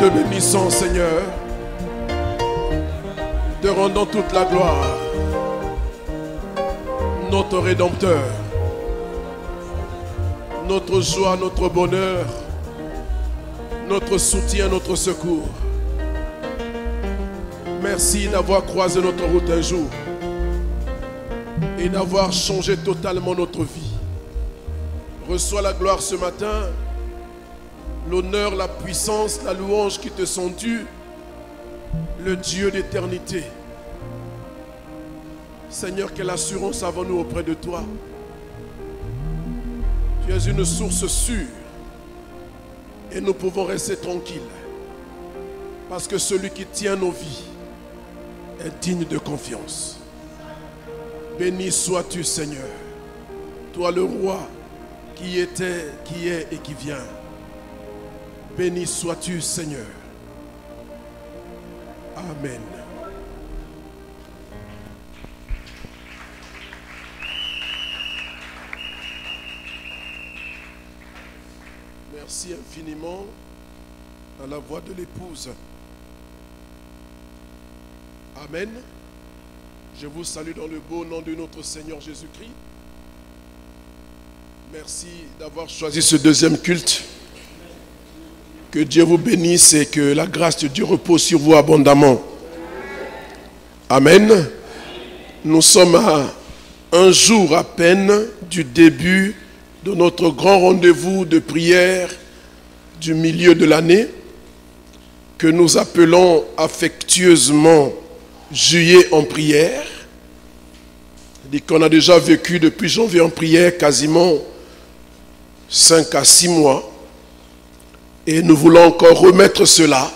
te bénissons, Seigneur. Te rendons toute la gloire. Notre Rédempteur, notre joie, notre bonheur, notre soutien, notre secours. Merci d'avoir croisé notre route un jour et d'avoir changé totalement notre vie. Reçois la gloire ce matin, l'honneur, la puissance, la louange qui te sont dues, le Dieu d'éternité. Seigneur, quelle assurance avons-nous auprès de toi? Tu es une source sûre et nous pouvons rester tranquilles parce que celui qui tient nos vies est digne de confiance. Béni sois-tu, Seigneur, toi le roi qui était, qui est et qui vient. Béni sois-tu, Seigneur. Amen. Merci infiniment à la voix de l'épouse. Amen. Je vous salue dans le beau nom de notre Seigneur Jésus-Christ. Merci d'avoir choisi ce deuxième culte. Que Dieu vous bénisse et que la grâce de Dieu repose sur vous abondamment. Amen. Nous sommes à un jour à peine du début de notre grand rendez-vous de prière du milieu de l'année que nous appelons affectueusement Juillet en prière. C'est-à-dire qu'on a déjà vécu depuis janvier en prière quasiment 5 à 6 mois. Et nous voulons encore remettre cela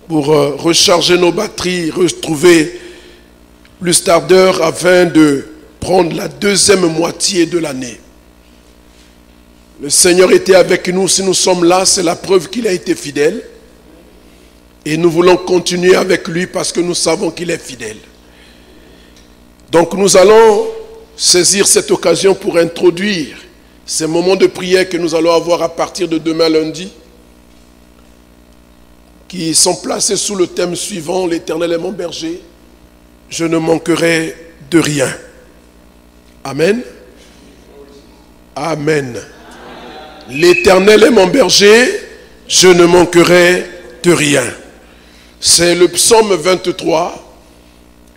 pour recharger nos batteries, retrouver plus d'ardeur afin de prendre la deuxième moitié de l'année. Le Seigneur était avec nous. Si nous sommes là, c'est la preuve qu'il a été fidèle. Et nous voulons continuer avec lui parce que nous savons qu'il est fidèle. Donc nous allons saisir cette occasion pour introduire ces moments de prière que nous allons avoir à partir de demain lundi, qui sont placés sous le thème suivant: l'Éternel est mon berger, je ne manquerai de rien. Amen. Amen. L'Éternel est mon berger, je ne manquerai de rien. C'est le psaume 23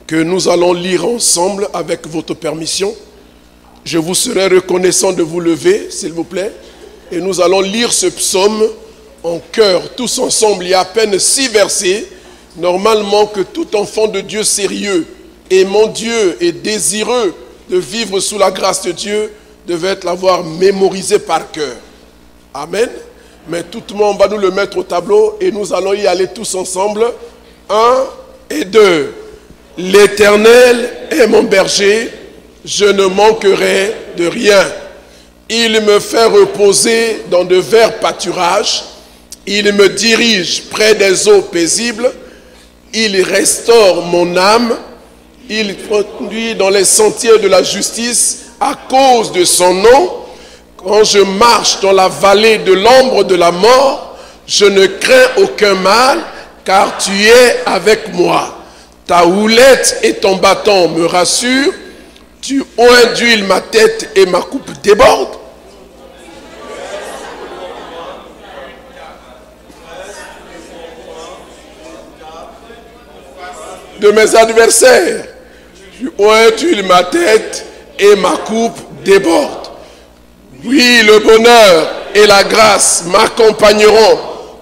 que nous allons lire ensemble avec votre permission. Je vous serai reconnaissant de vous lever, s'il vous plaît. Et nous allons lire ce psaume en chœur, tous ensemble. Il y a à peine 6 versets. Normalement que tout enfant de Dieu sérieux, aimant Dieu et désireux de vivre sous la grâce de Dieu, devait l'avoir mémorisé par cœur. Amen. Mais tout le monde va nous le mettre au tableau et nous allons y aller tous ensemble. 1 et 2. L'Éternel est mon berger, je ne manquerai de rien. Il me fait reposer dans de verts pâturages. Il me dirige près des eaux paisibles. Il restaure mon âme. Il conduit dans les sentiers de la justice à cause de son nom. Quand je marche dans la vallée de l'ombre de la mort, je ne crains aucun mal, car tu es avec moi. Ta houlette et ton bâton me rassurent. Tu oins d'huile ma tête et ma coupe déborde. De mes adversaires, tu oins d'huile ma tête et ma coupe déborde. Oui, le bonheur et la grâce m'accompagneront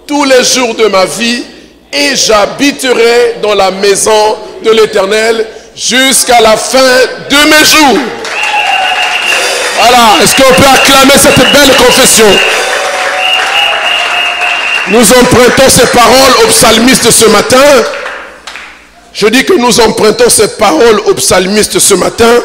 tous les jours de ma vie et j'habiterai dans la maison de l'Éternel jusqu'à la fin de mes jours. Voilà, est-ce qu'on peut acclamer cette belle confession? Nous empruntons ces paroles au psalmiste ce matin. Je dis que nous empruntons ces paroles au psalmiste ce matin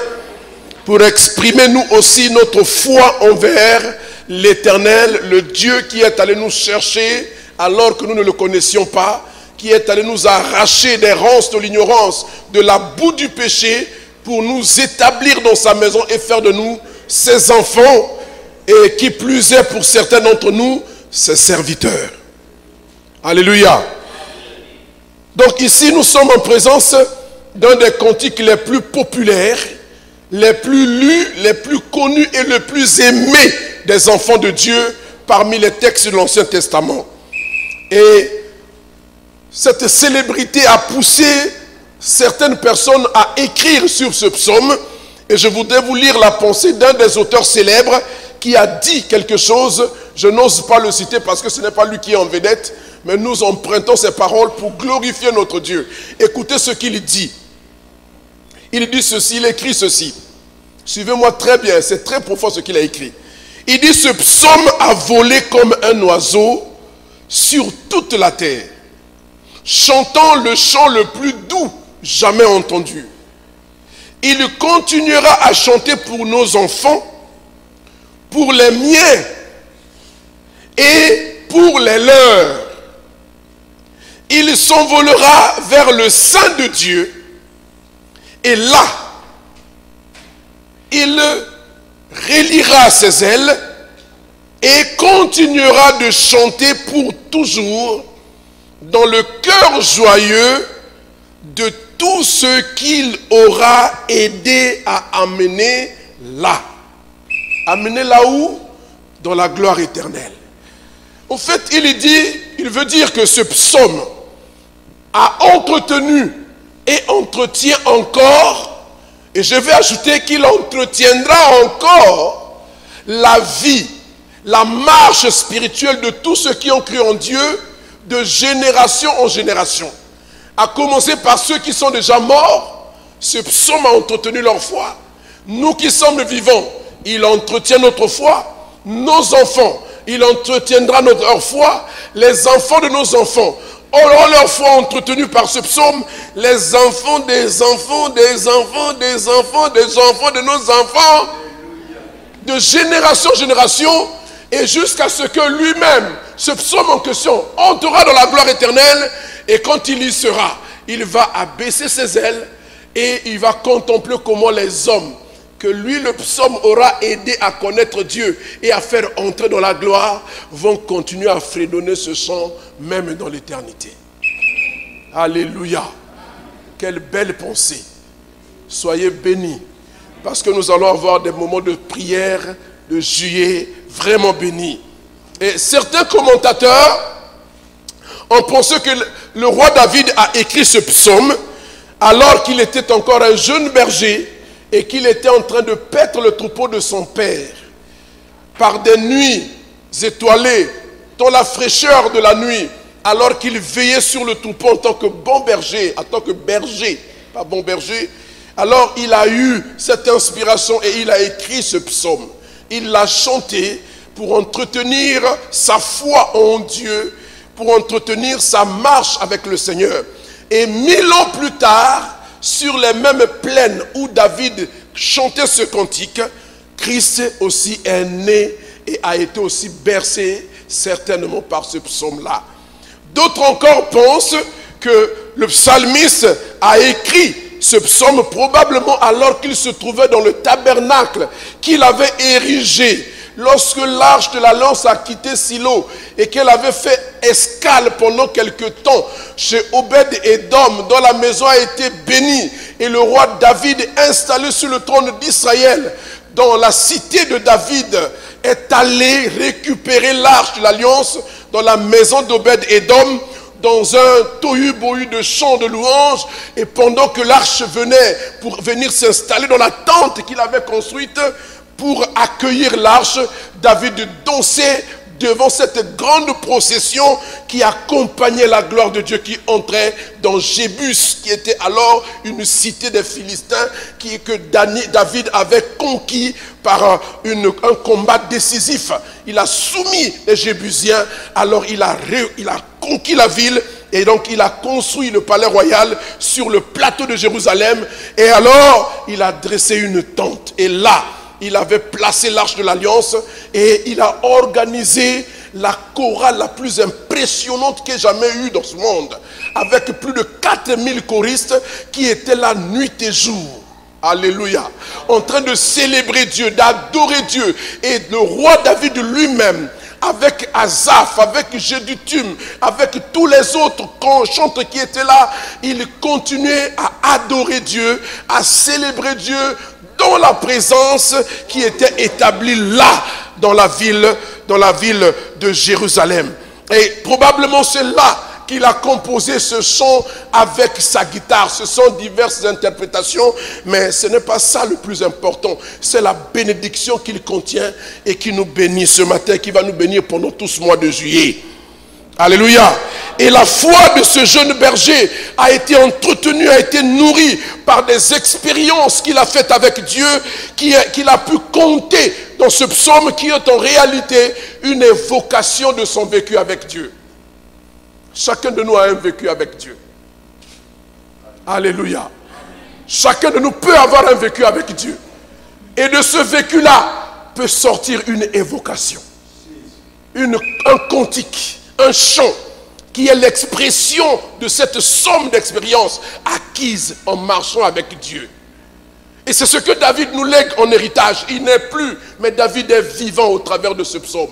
pour exprimer nous aussi notre foi envers l'Éternel, le Dieu qui est allé nous chercher alors que nous ne le connaissions pas, qui est allé nous arracher des ronces de l'ignorance, de la boue du péché, pour nous établir dans sa maison et faire de nous ses enfants, et qui plus est pour certains d'entre nous, ses serviteurs. Alléluia. Donc ici, nous sommes en présence d'un des cantiques les plus populaires, les plus lus, les plus connus et les plus aimés des enfants de Dieu parmi les textes de l'Ancien Testament. Et cette célébrité a poussé certaines personnes à écrire sur ce psaume. Et je voudrais vous lire la pensée d'un des auteurs célèbres qui a dit quelque chose. Je n'ose pas le citer parce que ce n'est pas lui qui est en vedette, mais nous empruntons ses paroles pour glorifier notre Dieu. Écoutez ce qu'il dit. Il dit ceci, il écrit ceci. Suivez-moi très bien, c'est très profond ce qu'il a écrit. Il dit, ce psaume a volé comme un oiseau sur toute la terre, chantant le chant le plus doux jamais entendu. Il continuera à chanter pour nos enfants, pour les miens et pour les leurs. Il s'envolera vers le sein de Dieu et là, il reliera ses ailes et continuera de chanter pour toujours dans le cœur joyeux de tout ce qu'il aura aidé à amener là. Amener là où? Dans la gloire éternelle. En fait, il veut dire que ce psaume a entretenu et entretient encore, et je vais ajouter qu'il entretiendra encore la vie, la marche spirituelle de tous ceux qui ont cru en Dieu de génération en génération. À commencer par ceux qui sont déjà morts, ce psaume a entretenu leur foi. Nous qui sommes vivants, il entretient notre foi. Nos enfants, il entretiendra notre foi. Les enfants de nos enfants auront leur foi entretenue par ce psaume. Les enfants des enfants, des enfants, des enfants, des enfants de nos enfants, de génération en génération, et jusqu'à ce que lui-même, ce psaume en question, entrera dans la gloire éternelle. Et quand il y sera, il va abaisser ses ailes et il va contempler comment les hommes que lui, le psaume, aura aidé à connaître Dieu et à faire entrer dans la gloire, vont continuer à fredonner ce chant même dans l'éternité. Alléluia. Quelle belle pensée. Soyez bénis, parce que nous allons avoir des moments de prière, de juillet, vraiment bénis. Et certains commentateurs ont pensé que le roi David a écrit ce psaume alors qu'il était encore un jeune berger et qu'il était en train de paître le troupeau de son père. Par des nuits étoilées, dans la fraîcheur de la nuit, alors qu'il veillait sur le troupeau en tant que bon berger, en tant que berger, pas bon berger, alors il a eu cette inspiration et il a écrit ce psaume. Il l'a chanté pour entretenir sa foi en Dieu, pour entretenir sa marche avec le Seigneur. Et 1000 ans plus tard, sur les mêmes plaines où David chantait ce cantique, Christ aussi est né et a été aussi bercé certainement par ce psaume-là. D'autres encore pensent que le psalmiste a écrit ce psaume probablement alors qu'il se trouvait dans le tabernacle qu'il avait érigé lorsque l'arche de l'alliance a quitté Silo et qu'elle avait fait escale pendant quelque temps chez Obed-Édom, dont la maison a été bénie, et le roi David installé sur le trône d'Israël dans la cité de David est allé récupérer l'arche de l'alliance dans la maison d'Obed-Édom, dans un tohu-bohu de chants de louanges, et pendant que l'arche venait pour venir s'installer dans la tente qu'il avait construite pour accueillir l'arche, David dansait devant cette grande procession qui accompagnait la gloire de Dieu qui entrait dans Jébus, qui était alors une cité des Philistins que David avait conquis par un combat décisif. Il a soumis les Jébusiens, alors il a conquis la ville et donc il a construit le palais royal sur le plateau de Jérusalem, et alors il a dressé une tente et là, il avait placé l'arche de l'alliance et il a organisé la chorale la plus impressionnante qu'il ait jamais eue dans ce monde, avec plus de 4000 choristes qui étaient là nuit et jour. Alléluia. En train de célébrer Dieu, d'adorer Dieu. Et le roi David lui-même avec Asaph, avec Jéduthune, avec tous les autres chanteurs qui étaient là, il continuait à adorer Dieu, à célébrer Dieu dans la présence qui était établie là, dans la ville de Jérusalem. Et probablement c'est là qu'il a composé ce chant avec sa guitare. Ce sont diverses interprétations, mais ce n'est pas ça le plus important. C'est la bénédiction qu'il contient et qui nous bénit ce matin, qui va nous bénir pendant tout ce mois de juillet. Alléluia. Et la foi de ce jeune berger a été entretenue, a été nourrie par des expériences qu'il a faites avec Dieu, qu'il a pu compter dans ce psaume qui est en réalité une évocation de son vécu avec Dieu. Chacun de nous a un vécu avec Dieu. Alléluia. Chacun de nous peut avoir un vécu avec Dieu. Et de ce vécu-là peut sortir une évocation, un cantique, un chant qui est l'expression de cette somme d'expériences acquises en marchant avec Dieu. Et c'est ce que David nous lègue en héritage. Il n'est plus, mais David est vivant au travers de ce psaume.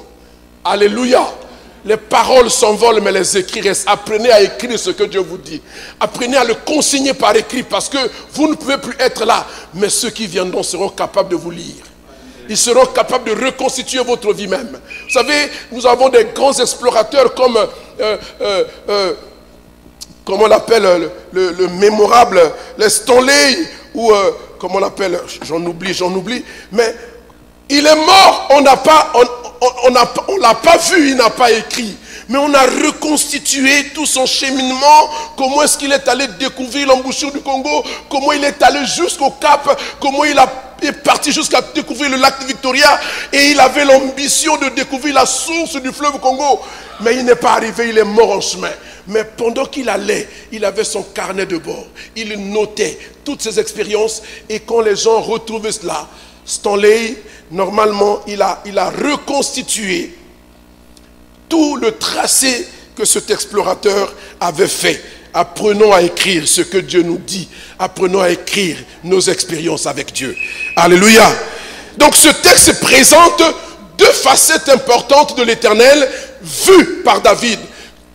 Alléluia. Les paroles s'envolent, mais les écrits restent. Apprenez à écrire ce que Dieu vous dit. Apprenez à le consigner par écrit, parce que vous ne pouvez plus être là. Mais ceux qui viendront seront capables de vous lire. Ils seront capables de reconstituer votre vie même. Vous savez, nous avons des grands explorateurs comme, comment on l'appelle, le mémorable, les Stanley, ou, comment on l'appelle, j'en oublie, mais il est mort, on l'a pas vu, il n'a pas écrit. Mais on a reconstitué tout son cheminement, comment est-ce qu'il est allé découvrir l'embouchure du Congo, comment il est allé jusqu'au Cap, comment il est parti jusqu'à découvrir le lac Victoria, et il avait l'ambition de découvrir la source du fleuve Congo. Mais il n'est pas arrivé, il est mort en chemin. Mais pendant qu'il allait, il avait son carnet de bord. Il notait toutes ses expériences, et quand les gens retrouvaient cela, Stanley, normalement, il a reconstitué tout le tracé que cet explorateur avait fait. Apprenons à écrire ce que Dieu nous dit. Apprenons à écrire nos expériences avec Dieu. Alléluia. Donc ce texte présente deux facettes importantes de l'Éternel vues par David.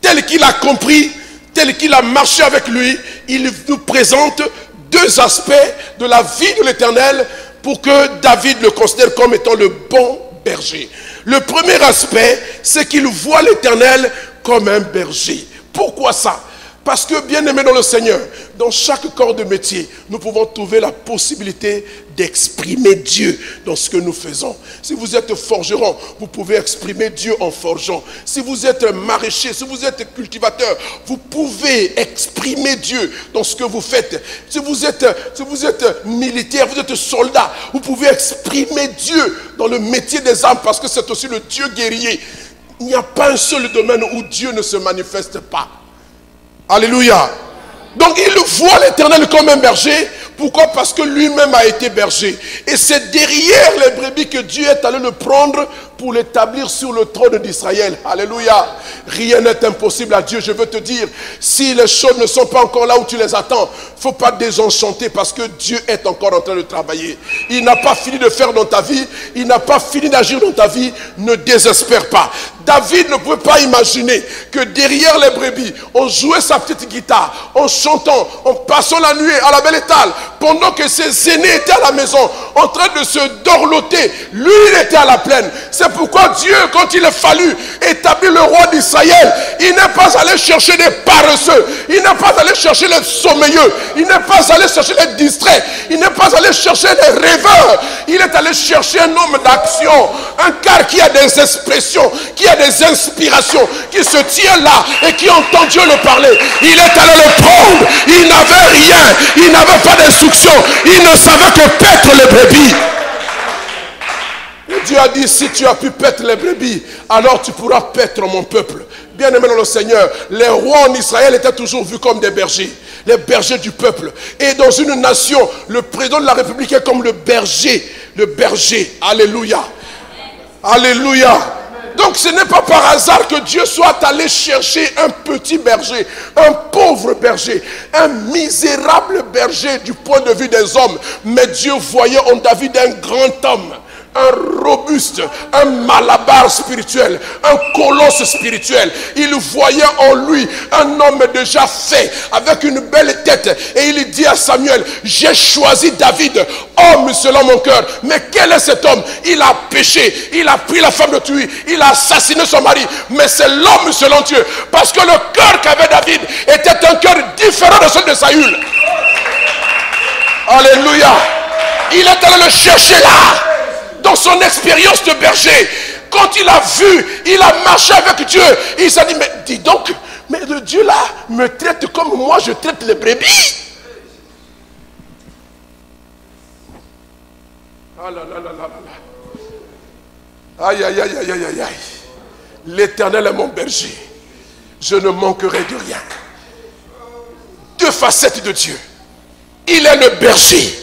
Tel qu'il a compris, tel qu'il a marché avec lui, il nous présente deux aspects de la vie de l'Éternel pour que David le considère comme étant le bon berger. Le premier aspect, c'est qu'il voit l'Éternel comme un berger. Pourquoi ça? Parce que, bien aimé dans le Seigneur, dans chaque corps de métier, nous pouvons trouver la possibilité d'exprimer Dieu dans ce que nous faisons. Si vous êtes forgeron, vous pouvez exprimer Dieu en forgeant. Si vous êtes maraîcher, si vous êtes cultivateur, vous pouvez exprimer Dieu dans ce que vous faites. Si vous êtes militaire, vous êtes soldat, vous pouvez exprimer Dieu dans le métier des armes parce que c'est aussi le Dieu guerrier. Il n'y a pas un seul domaine où Dieu ne se manifeste pas. Alléluia. Donc il voit l'Éternel comme un berger. Pourquoi? Parce que lui-même a été berger. Et c'est derrière les brebis que Dieu est allé le prendre pour l'établir sur le trône d'Israël. Alléluia. Rien n'est impossible à Dieu. Je veux te dire, si les choses ne sont pas encore là où tu les attends, il ne faut pas désenchanter parce que Dieu est encore en train de travailler. Il n'a pas fini de faire dans ta vie. Il n'a pas fini d'agir dans ta vie. Ne désespère pas. David ne pouvait pas imaginer que derrière les brebis, on jouait sa petite guitare, en chantant, en passant la nuit à la belle étale, pendant que ses aînés étaient à la maison, en train de se dorloter. Lui, il était à la plaine. C'est pourquoi Dieu, quand il a fallu établir le roi d'Israël, il n'est pas allé chercher des paresseux, il n'est pas allé chercher les sommeilleux, il n'est pas allé chercher les distraits, il n'est pas allé chercher les rêveurs. Il est allé chercher un homme d'action, un car qui a des expressions, qui a des inspirations, qui se tient là et qui entend Dieu le parler. Il est allé le prendre, il n'avait rien, il n'avait pas d'instruction, il ne savait que paître les brebis. Et Dieu a dit, si tu as pu paître les brebis, alors tu pourras paître mon peuple. Bien aimé dans le Seigneur, les rois en Israël étaient toujours vus comme des bergers, les bergers du peuple. Et dans une nation, le président de la République est comme le berger. Alléluia. Alléluia. Donc ce n'est pas par hasard que Dieu soit allé chercher un petit berger, un pauvre berger, un misérable berger du point de vue des hommes. Mais Dieu voyait en David un grand homme, un robuste, un malabar spirituel, un colosse spirituel. Il voyait en lui un homme déjà fait, avec une belle tête. Et il dit à Samuel, j'ai choisi David, homme selon mon cœur. Mais quel est cet homme? Il a péché, il a pris la femme de Tui, il a assassiné son mari. Mais c'est l'homme selon Dieu. Parce que le cœur qu'avait David était un cœur différent de celui de Saül. Alléluia. Il est allé le chercher là. Dans son expérience de berger, quand il a vu, il a marché avec Dieu, il s'est dit, mais dis donc, mais le Dieu là me traite comme moi je traite les brebis. Ah là là là là là. Aïe aïe aïe aïe aïe aïe aïe. L'Éternel est mon berger, je ne manquerai de rien. Deux facettes de Dieu. Il est le berger.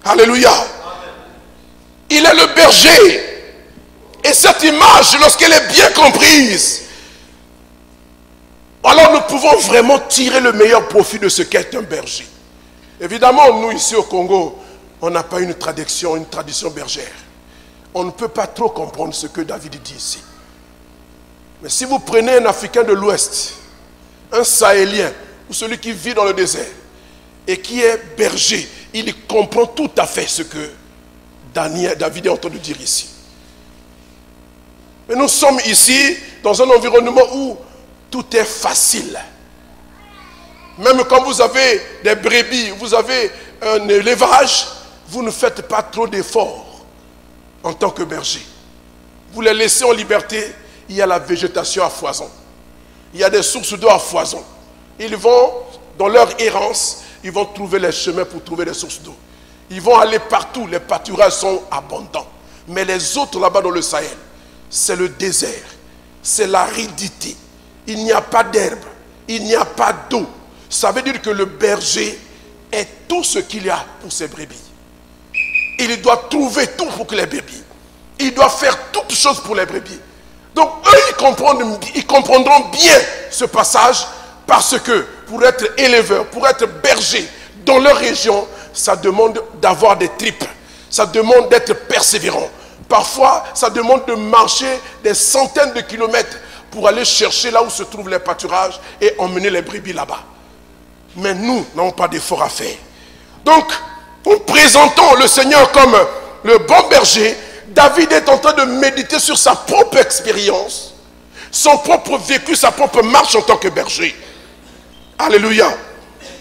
Alléluia. Il est le berger. Et cette image, lorsqu'elle est bien comprise, alors nous pouvons vraiment tirer le meilleur profit de ce qu'est un berger. Évidemment, nous ici au Congo, on n'a pas une tradition bergère. On ne peut pas trop comprendre ce que David dit ici. Mais si vous prenez un Africain de l'Ouest, un Sahélien, ou celui qui vit dans le désert, et qui est berger, il comprend tout à fait ce que David est en train de dire ici. Mais nous sommes ici dans un environnement où tout est facile. Même quand vous avez des brebis, vous avez un élevage, vous ne faites pas trop d'efforts en tant que berger. Vous les laissez en liberté, il y a la végétation à foison. Il y a des sources d'eau à foison. Ils vont, dans leur errance, ils vont trouver les chemins pour trouver des sources d'eau. Ils vont aller partout, les pâturages sont abondants. Mais les autres là-bas dans le Sahel, c'est le désert, c'est l'aridité. Il n'y a pas d'herbe, il n'y a pas d'eau. Ça veut dire que le berger est tout ce qu'il y a pour ses brebis. Il doit trouver tout pour que les brebis. Il doit faire toutes choses pour les brebis. Donc eux, ils comprendront bien ce passage parce que pour être éleveur, pour être berger dans leur région, ça demande d'avoir des tripes. Ça demande d'être persévérant. Parfois, ça demande de marcher des centaines de kilomètres pour aller chercher là où se trouvent les pâturages et emmener les brebis là-bas. Mais nous n'avons pas d'effort à faire. Donc, en présentant le Seigneur comme le bon berger, David est en train de méditer sur sa propre expérience, son propre vécu, sa propre marche en tant que berger. Alléluia.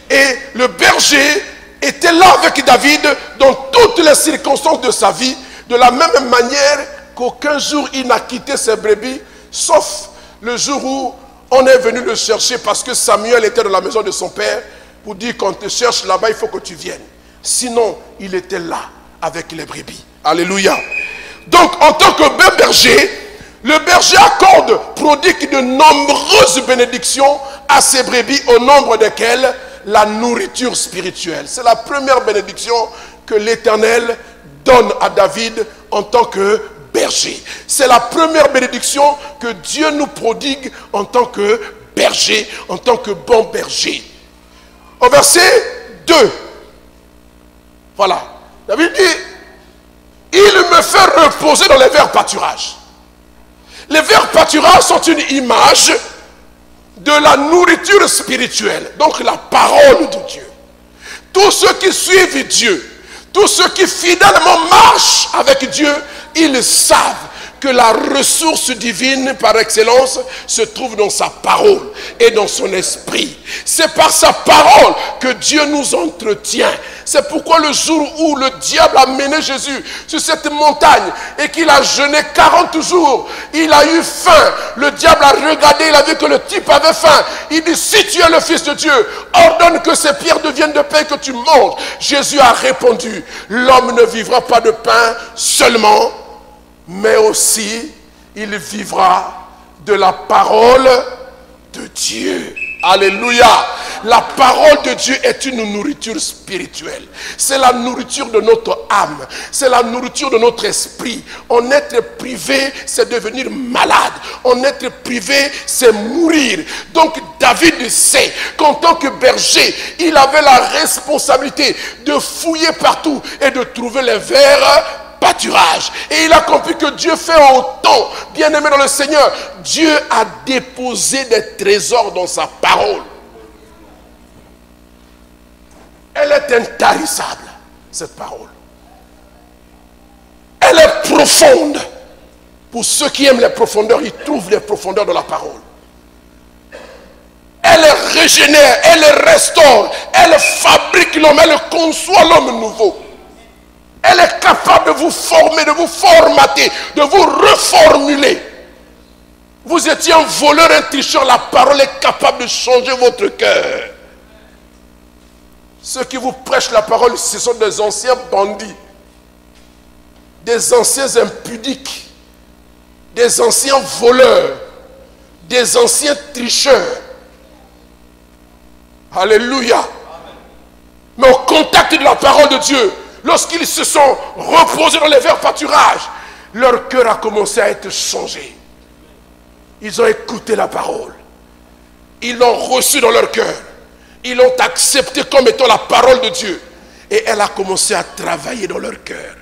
Et le berger était là avec David dans toutes les circonstances de sa vie, de la même manière qu'aucun jour il n'a quitté ses brebis, sauf le jour où on est venu le chercher parce que Samuel était dans la maison de son père pour dire qu'on te cherche là-bas, il faut que tu viennes. Sinon, il était là avec les brebis. Alléluia. Donc, en tant que bon berger, le berger accorde, prodigue de nombreuses bénédictions à ses brebis, au nombre desquelles la nourriture spirituelle. C'est la première bénédiction que l'Éternel donne à David en tant que berger. C'est la première bénédiction que Dieu nous prodigue en tant que berger, en tant que bon berger. Au verset 2, voilà, David dit, il me fait reposer dans les verts pâturages. Les verts pâturages sont une image de la nourriture spirituelle, donc la parole de Dieu. Tous ceux qui suivent Dieu, tous ceux qui fidèlement marchent avec Dieu, ils savent que la ressource divine par excellence se trouve dans sa parole et dans son esprit. C'est par sa parole que Dieu nous entretient. C'est pourquoi le jour où le diable a mené Jésus sur cette montagne et qu'il a jeûné 40 jours, il a eu faim. Le diable a regardé, il a vu que le type avait faim. Il dit, si tu es le Fils de Dieu, ordonne que ces pierres deviennent de pain et que tu manges. Jésus a répondu, l'homme ne vivra pas de pain seulement, mais aussi il vivra de la parole de Dieu. Alléluia. La parole de Dieu est une nourriture spirituelle. C'est la nourriture de notre âme. C'est la nourriture de notre esprit. En être privé, c'est devenir malade. En être privé, c'est mourir. Donc David sait qu'en tant que berger, il avait la responsabilité de fouiller partout et de trouver les vers pâturage. Et il a compris que Dieu fait autant. Bien-aimé dans le Seigneur, Dieu a déposé des trésors dans sa parole. Elle est intarissable, cette parole. Elle est profonde. Pour ceux qui aiment les profondeurs, ils trouvent les profondeurs de la parole. Elle régénère, elle restaure, elle fabrique l'homme, elle conçoit l'homme nouveau. Elle est capable de vous former, de vous formater, de vous reformuler. Vous étiez un voleur, un tricheur, la parole est capable de changer votre cœur. Ceux qui vous prêchent la parole, ce sont des anciens bandits, des anciens impudiques, des anciens voleurs, des anciens tricheurs. Alléluia. Mais au contact de la parole de Dieu, lorsqu'ils se sont reposés dans les verts pâturages, leur cœur a commencé à être changé. Ils ont écouté la parole. Ils l'ont reçue dans leur cœur. Ils l'ont acceptée comme étant la parole de Dieu. Et elle a commencé à travailler dans leur cœur.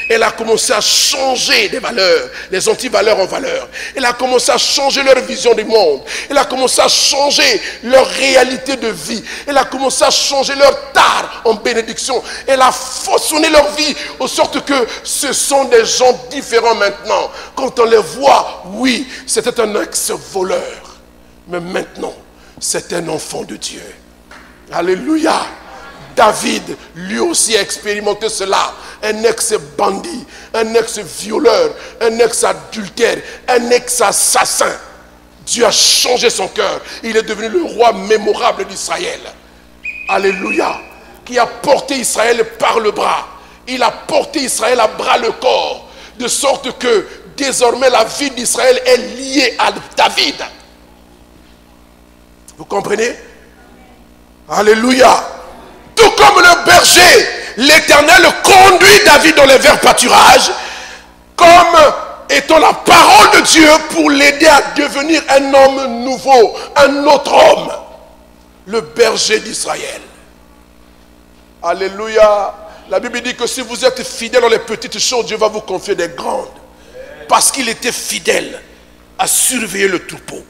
Elle a commencé à changer des valeurs, les antivaleurs en valeurs. Elle a commencé à changer leur vision du monde. Elle a commencé à changer leur réalité de vie. Elle a commencé à changer leur tard en bénédiction. Elle a façonné leur vie, de sorte que ce sont des gens différents maintenant. Quand on les voit, oui, c'était un ex-voleur. Mais maintenant, c'est un enfant de Dieu. Alléluia. David, lui aussi, a expérimenté cela. Un ex-bandit, un ex-violeur, un ex-adultère, un ex-assassin. Dieu a changé son cœur. Il est devenu le roi mémorable d'Israël. Alléluia. Qui a porté Israël par le bras. Il a porté Israël à bras le corps. De sorte que désormais la vie d'Israël est liée à David. Vous comprenez? Alléluia. Tout comme le berger, l'Éternel conduit David dans les verts pâturages, comme étant la parole de Dieu pour l'aider à devenir un homme nouveau, un autre homme, le berger d'Israël. Alléluia. La Bible dit que si vous êtes fidèle dans les petites choses, Dieu va vous confier des grandes. Parce qu'il était fidèle à surveiller le troupeau,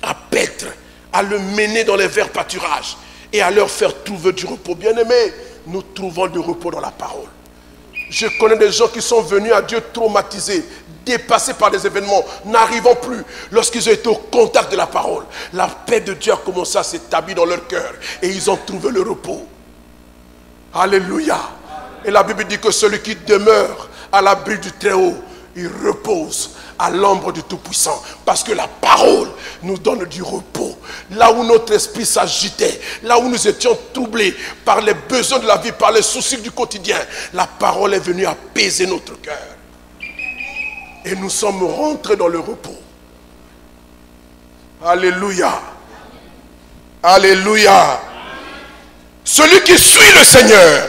à paître, à le mener dans les verts pâturages et à leur faire trouver du repos. Bien-aimés, nous trouvons du repos dans la parole. Je connais des gens qui sont venus à Dieu traumatisés, dépassés par des événements, n'arrivant plus. Lorsqu'ils ont été au contact de la parole, la paix de Dieu a commencé à s'établir dans leur cœur et ils ont trouvé le repos. Alléluia. Et la Bible dit que celui qui demeure à l'abri du Très-Haut, il repose à l'ombre du Tout-Puissant. Parce que la parole nous donne du repos. Là où notre esprit s'agitait, là où nous étions troublés par les besoins de la vie, par les soucis du quotidien, la parole est venue apaiser notre cœur. Et nous sommes rentrés dans le repos. Alléluia. Alléluia. Celui qui suit le Seigneur,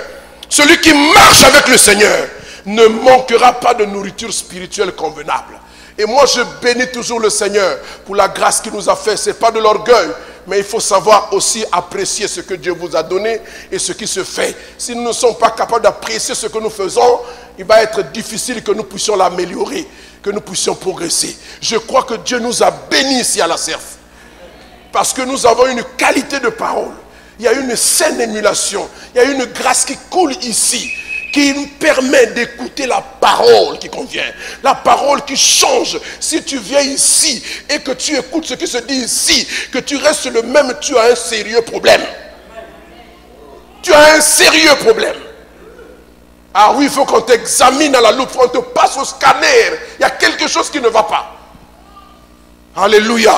celui qui marche avec le Seigneur, ne manquera pas de nourriture spirituelle convenable. Et moi je bénis toujours le Seigneur pour la grâce qu'il nous a fait. Ce n'est pas de l'orgueil, mais il faut savoir aussi apprécier ce que Dieu vous a donné et ce qui se fait. Si nous ne sommes pas capables d'apprécier ce que nous faisons, il va être difficile que nous puissions l'améliorer, que nous puissions progresser. Je crois que Dieu nous a bénis ici à la CERF, parce que nous avons une qualité de parole. Il y a une saine émulation, il y a une grâce qui coule ici, qui nous permet d'écouter la parole qui convient, la parole qui change. Si tu viens ici et que tu écoutes ce qui se dit ici, que tu restes le même, tu as un sérieux problème. Tu as un sérieux problème. Ah oui, il faut qu'on t'examine à la loupe, qu'on te passe au scanner. Il y a quelque chose qui ne va pas. Alléluia.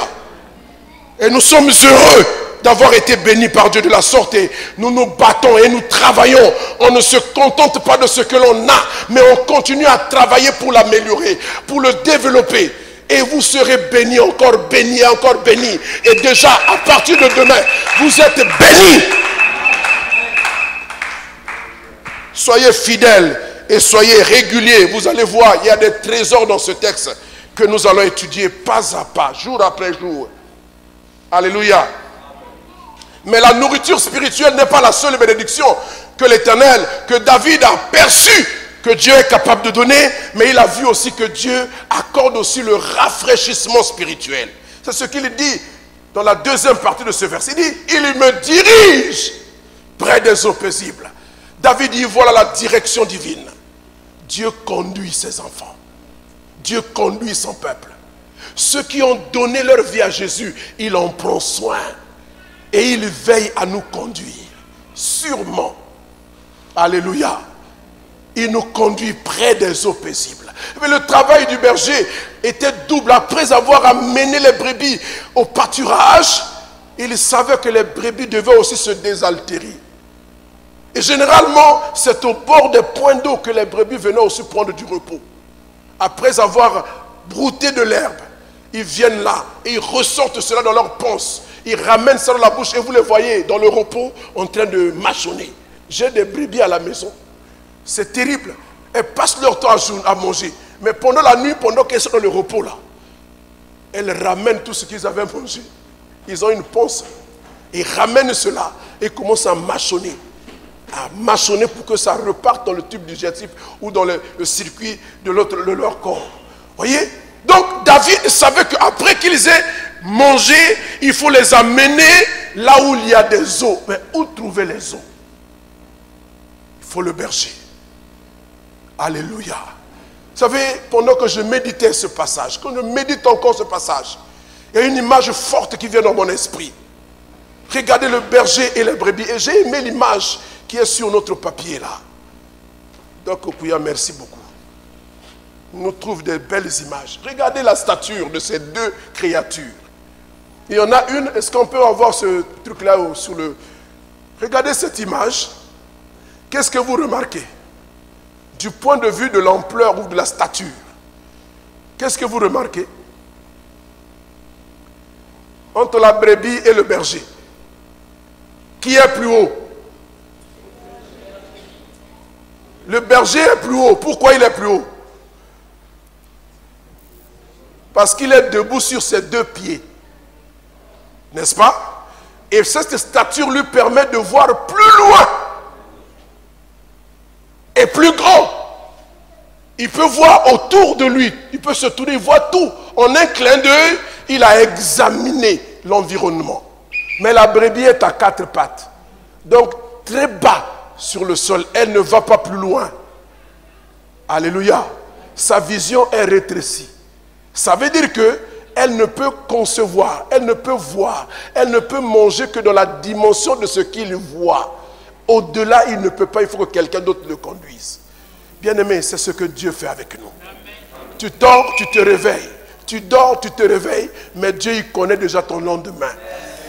Et nous sommes heureux d'avoir été bénis par Dieu de la sorte. Et nous nous battons et nous travaillons. On ne se contente pas de ce que l'on a, mais on continue à travailler pour l'améliorer, pour le développer. Et vous serez bénis, encore bénis, encore bénis. Et déjà, à partir de demain, vous êtes bénis. Soyez fidèles et soyez réguliers. Vous allez voir, il y a des trésors dans ce texte que nous allons étudier pas à pas, jour après jour. Alléluia. Mais la nourriture spirituelle n'est pas la seule bénédiction que l'Éternel, que David a perçu que Dieu est capable de donner, mais il a vu aussi que Dieu accorde aussi le rafraîchissement spirituel. C'est ce qu'il dit dans la deuxième partie de ce verset. Il dit, il me dirige près des eaux paisibles. David dit, voilà la direction divine. Dieu conduit ses enfants. Dieu conduit son peuple. Ceux qui ont donné leur vie à Jésus, il en prend soin. Et il veille à nous conduire. Sûrement. Alléluia. Il nous conduit près des eaux paisibles. Mais le travail du berger était double. Après avoir amené les brebis au pâturage, il savait que les brebis devaient aussi se désaltérer. Et généralement, c'est au bord des points d'eau que les brebis venaient aussi prendre du repos. Après avoir brouté de l'herbe, ils viennent là et ils ressortent cela dans leur panse. Ils ramènent ça dans la bouche et vous les voyez dans le repos en train de mâchonner. J'ai des brebis à la maison. C'est terrible. Elles passent leur temps à manger. Mais pendant la nuit, pendant qu'elles sont dans le repos là, elles ramènent tout ce qu'ils avaient mangé. Ils ont une panse. Ils ramènent cela et commencent à mâchonner. À mâchonner pour que ça reparte dans le tube digestif ou dans le circuit de leur corps. Voyez? Donc David savait qu'après qu'ils aient mangé, il faut les amener là où il y a des eaux. Mais où trouver les eaux? Il faut le berger. Alléluia. Vous savez, pendant que je méditais ce passage, quand je médite encore ce passage, il y a une image forte qui vient dans mon esprit. Regardez le berger et les brebis. Et j'ai aimé l'image qui est sur notre papier là. Donc, Okuya, merci beaucoup. On nous trouve des belles images. Regardez la stature de ces deux créatures. Il y en a une, est-ce qu'on peut avoir ce truc-là sur le... Regardez cette image. Qu'est-ce que vous remarquez? Du point de vue de l'ampleur ou de la stature. Qu'est-ce que vous remarquez? Entre la brebis et le berger. Qui est plus haut? Le berger est plus haut. Pourquoi il est plus haut? Parce qu'il est debout sur ses deux pieds. N'est-ce pas? Et cette stature lui permet de voir plus loin. Et plus grand. Il peut voir autour de lui. Il peut se tourner, il voit tout. En un clin d'œil, il a examiné l'environnement. Mais la brebis est à quatre pattes. Donc, très bas sur le sol. Elle ne va pas plus loin. Alléluia. Sa vision est rétrécie. Ça veut dire qu'elle ne peut concevoir, elle ne peut voir, elle ne peut manger que dans la dimension de ce qu'il voit. Au-delà, il ne peut pas, il faut que quelqu'un d'autre le conduise. Bien-aimé, c'est ce que Dieu fait avec nous. Tu dors, tu te réveilles. Tu dors, tu te réveilles, mais Dieu, il connaît déjà ton lendemain.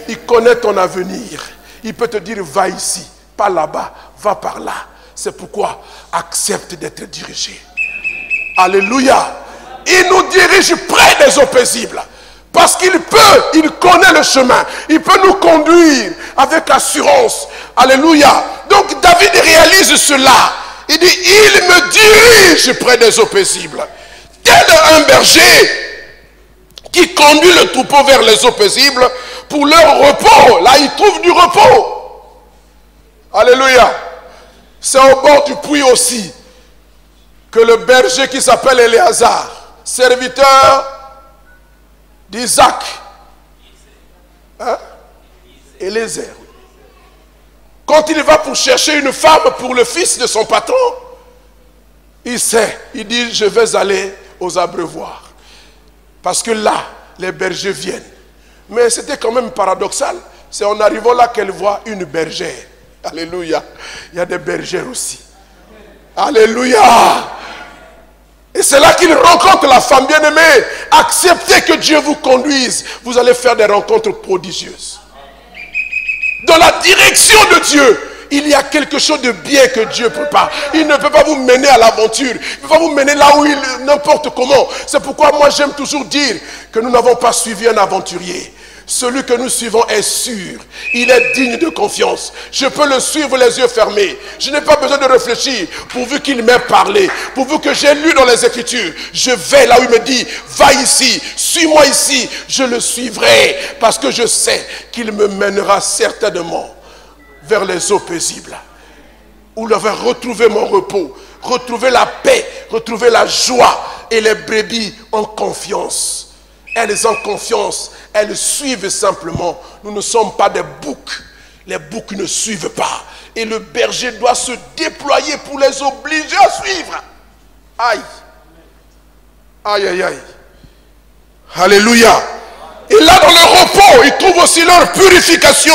Il connaît ton avenir. Il peut te dire, va ici, pas là-bas, va par là. C'est pourquoi, accepte d'être dirigé. Alléluia. Il nous dirige près des eaux paisibles. Parce qu'il peut, il connaît le chemin. Il peut nous conduire avec assurance. Alléluia. Donc David réalise cela. Il dit, il me dirige près des eaux paisibles. Tel un berger qui conduit le troupeau vers les eaux paisibles pour leur repos. Là, ils trouvent du repos. Alléluia. C'est au bord du puits aussi que le berger qui s'appelle Éléazar, serviteur d'Isaac, Élézer, quand il va pour chercher une femme pour le fils de son patron, il sait, il dit, je vais aller aux abreuvoirs. Parce que là, les bergers viennent. Mais c'était quand même paradoxal. C'est en arrivant là qu'elle voit une bergère. Alléluia. Il y a des bergères aussi. Alléluia. Et c'est là qu'il rencontre la femme bien-aimée. Acceptez que Dieu vous conduise. Vous allez faire des rencontres prodigieuses. Dans la direction de Dieu, il y a quelque chose de bien que Dieu prépare. Il ne peut pas vous mener à l'aventure. Il ne peut pas vous mener là où il n'importe comment. C'est pourquoi moi j'aime toujours dire que nous n'avons pas suivi un aventurier. Celui que nous suivons est sûr. Il est digne de confiance. Je peux le suivre les yeux fermés. Je n'ai pas besoin de réfléchir. Pourvu qu'il m'ait parlé. Pourvu que j'ai lu dans les Écritures. Je vais là où il me dit, va ici, suis-moi ici. Je le suivrai. Parce que je sais qu'il me mènera certainement vers les eaux paisibles. Où je vais retrouver mon repos. Retrouver la paix. Retrouver la joie. Et les brebis en confiance. Elles ont confiance, elles suivent simplement. Nous ne sommes pas des boucs. Les boucs ne suivent pas. Et le berger doit se déployer pour les obliger à suivre. Aïe. Aïe, aïe, aïe. Alléluia. Et là, dans le repos, ils trouvent aussi leur purification.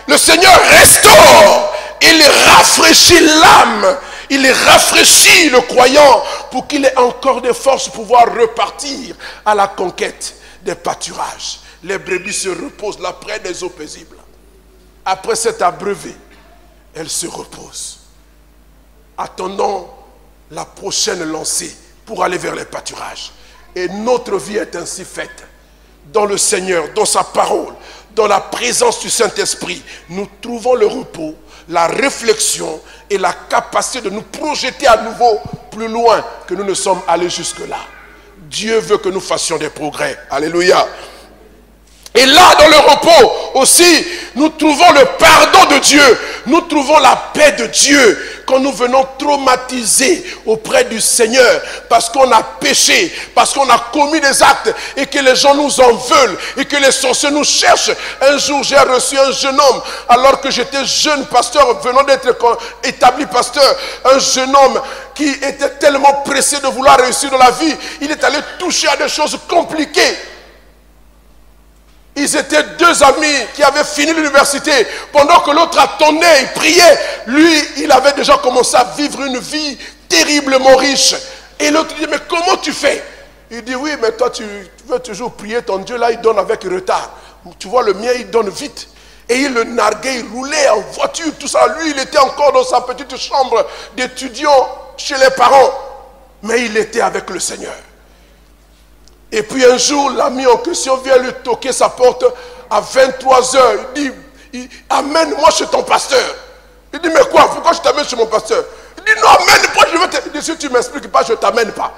Le Seigneur restaure. Il rafraîchit l'âme. Il rafraîchit le croyant pour qu'il ait encore des forces pour pouvoir repartir à la conquête des pâturages. Les brebis se reposent là près des eaux paisibles. Après s'être abreuvées, elles se reposent, attendant la prochaine lancée pour aller vers les pâturages. Et notre vie est ainsi faite. Dans le Seigneur, dans sa parole, dans la présence du Saint-Esprit, nous trouvons le repos, la réflexion et la capacité de nous projeter à nouveau plus loin que nous ne sommes allés jusque-là. Dieu veut que nous fassions des progrès. Alléluia. Et là, dans le repos aussi, nous trouvons le pardon de Dieu. Nous trouvons la paix de Dieu quand nous venons traumatiser auprès du Seigneur parce qu'on a péché, parce qu'on a commis des actes et que les gens nous en veulent et que les sorciers nous cherchent. Un jour, j'ai reçu un jeune homme alors que j'étais jeune pasteur, venant d'être établi pasteur. Un jeune homme qui était tellement pressé de vouloir réussir dans la vie, il est allé toucher à des choses compliquées. Ils étaient deux amis qui avaient fini l'université. Pendant que l'autre attendait, il priait. Lui, il avait déjà commencé à vivre une vie terriblement riche. Et l'autre dit, mais comment tu fais? Il dit, oui, mais toi, tu veux toujours prier ton Dieu. Là, il donne avec retard. Tu vois, le mien, il donne vite. Et il le narguait, il roulait en voiture, tout ça. Lui, il était encore dans sa petite chambre d'étudiant chez les parents. Mais il était avec le Seigneur. Et puis un jour, l'ami en question vient lui toquer sa porte à 23 h. Il dit, amène-moi chez ton pasteur. Il dit, mais quoi? Pourquoi je t'amène chez mon pasteur? Il dit, non, amène-moi, je veux te... Il dit, si tu ne m'expliques pas, je ne t'amène pas.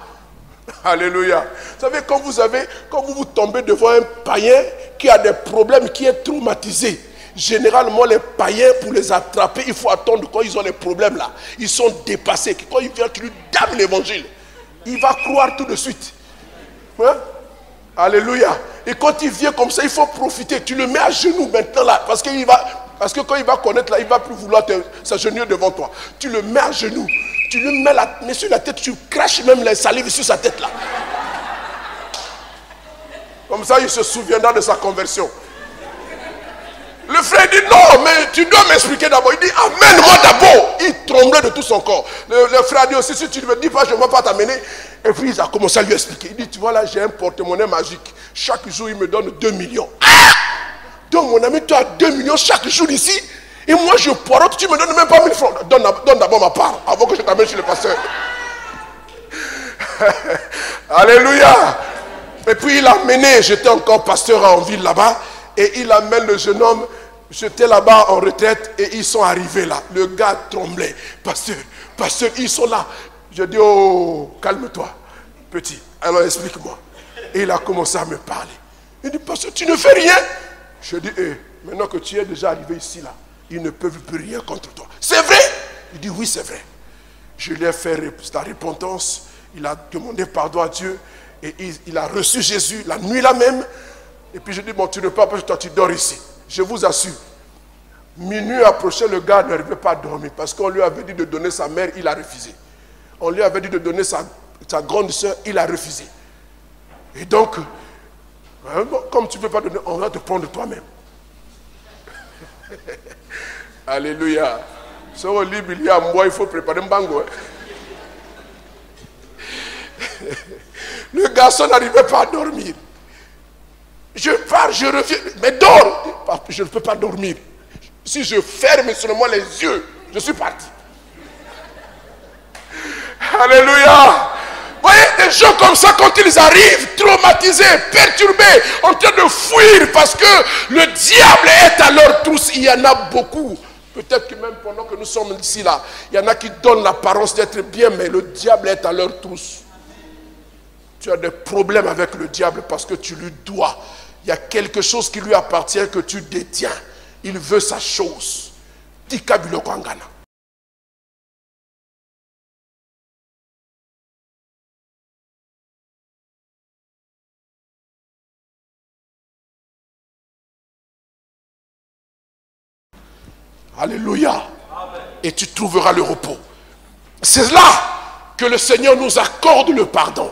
Alléluia. Vous savez, quand vous tombez devant un païen qui a des problèmes, qui est traumatisé, généralement les païens, pour les attraper, il faut attendre quand ils ont les problèmes là. Ils sont dépassés. Quand il vient, tu lui donnes l'évangile. Il va croire tout de suite. Hein? Alléluia. Et quand il vient comme ça, il faut profiter. Tu le mets à genoux maintenant là. Parce que quand il va connaître là, il ne va plus vouloir s'agenouiller devant toi. Tu le mets à genoux. Tu lui mets sur la tête, tu craches même la salive sur sa tête là. Comme ça, il se souviendra de sa conversion. Le frère dit non, mais tu dois m'expliquer d'abord. Il dit amène-moi d'abord. Il tremblait de tout son corps. Le frère dit aussi, si tu ne me dis pas, je ne vais pas t'amener. Et puis il a commencé à lui expliquer. Il dit, tu vois là, j'ai un porte-monnaie magique. Chaque jour, il me donne 2 millions. Ah! Donc mon ami, tu as 2 millions chaque jour ici. Et moi, je poirote, tu ne me donnes même pas 1000 francs. Donne d'abord ma part, avant que je t'amène chez le pasteur. Alléluia. Et puis il a mené, j'étais encore pasteur en ville là-bas. Et il amène le jeune homme, j'étais là-bas en retraite et ils sont arrivés là. Le gars tremblait. Pasteur, ils sont là. Je dis, oh, calme-toi, petit. Alors explique-moi. Et il a commencé à me parler. Il dit, pasteur, tu ne fais rien. Je dis, maintenant que tu es déjà arrivé ici là, ils ne peuvent plus rien contre toi. C'est vrai? Il dit, oui, c'est vrai. Je lui ai fait la repentance. Il a demandé pardon à Dieu. Et il a reçu Jésus la nuit là même. Et puis je dis, bon, tu ne pars pas, toi tu dors ici. Je vous assure. Minuit approchait, le gars n'arrivait pas à dormir. Parce qu'on lui avait dit de donner sa mère, il a refusé. On lui avait dit de donner sa grande soeur, il a refusé. Et donc, comme tu ne peux pas donner, on va te prendre toi-même. Alléluia. Sur le livre, il y a moi, il faut préparer un bango. Le garçon n'arrivait pas à dormir. Je pars, je reviens, mais dors. Je ne peux pas dormir. Si je ferme seulement les yeux, je suis parti. Alléluia. Vous voyez, des gens comme ça, quand ils arrivent, traumatisés, perturbés, en train de fuir parce que le diable est à leur trousse, il y en a beaucoup. Peut-être que même pendant que nous sommes ici, là, il y en a qui donnent l'apparence d'être bien, mais le diable est à leur trousse. Tu as des problèmes avec le diable parce que tu lui dois. Il y a quelque chose qui lui appartient que tu détiens. Il veut sa chose. Tika biloko angana. Alléluia. Et tu trouveras le repos. C'est là que le Seigneur nous accorde le pardon.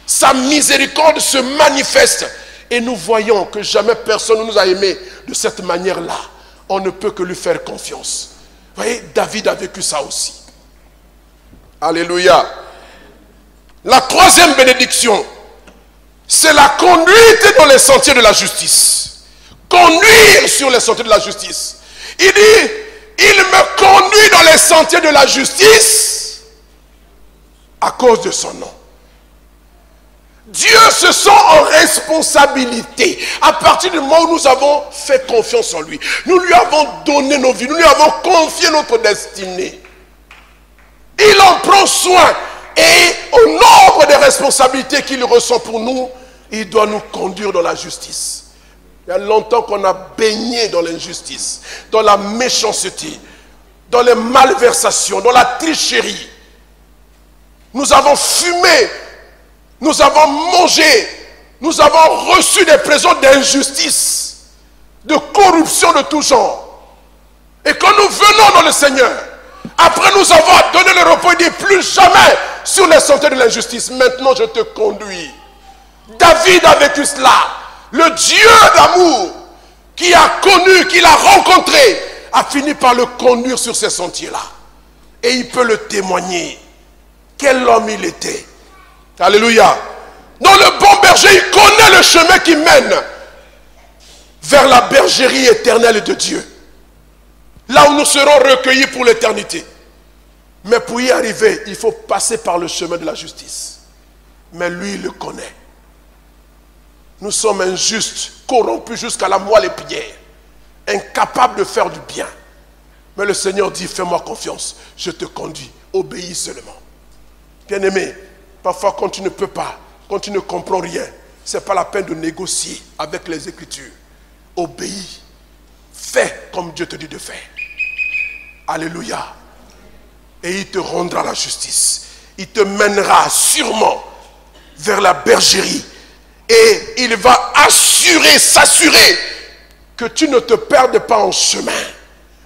Sa miséricorde se manifeste. Et nous voyons que jamais personne ne nous a aimés de cette manière-là. On ne peut que lui faire confiance. Vous voyez, David a vécu ça aussi. Alléluia. La troisième bénédiction, c'est la conduite dans les sentiers de la justice. Conduire sur les sentiers de la justice. Il dit, il me conduit dans les sentiers de la justice à cause de son nom. Dieu se sent en responsabilité à partir du moment où nous avons fait confiance en lui. Nous lui avons donné nos vies, nous lui avons confié notre destinée. Il en prend soin et au nombre des responsabilités qu'il ressent pour nous, il doit nous conduire dans la justice. Il y a longtemps qu'on a baigné dans l'injustice, dans la méchanceté, dans les malversations, dans la tricherie. Nous avons fumé, nous avons mangé, nous avons reçu des présents d'injustice, de corruption de tout genre. Et quand nous venons dans le Seigneur, après nous avoir donné le repos, il dit plus jamais sur les sentiers de l'injustice. Maintenant je te conduis. David a vécu cela. Le Dieu d'amour qui a connu, qui l'a rencontré, a fini par le conduire sur ces sentiers-là. Et il peut le témoigner. Quel homme il était. Alléluia. Dans le bon berger, il connaît le chemin qui mène vers la bergerie éternelle de Dieu. Là où nous serons recueillis pour l'éternité. Mais pour y arriver, il faut passer par le chemin de la justice. Mais lui, il le connaît. Nous sommes injustes, corrompus jusqu'à la moelle épinière, incapables de faire du bien. Mais le Seigneur dit, fais-moi confiance, je te conduis, obéis seulement. Bien-aimé, parfois quand tu ne peux pas, quand tu ne comprends rien, ce n'est pas la peine de négocier avec les Écritures. Obéis, fais comme Dieu te dit de faire. Alléluia. Et il te rendra la justice. Il te mènera sûrement vers la bergerie. Et il va assurer, s'assurer que tu ne te perdes pas en chemin.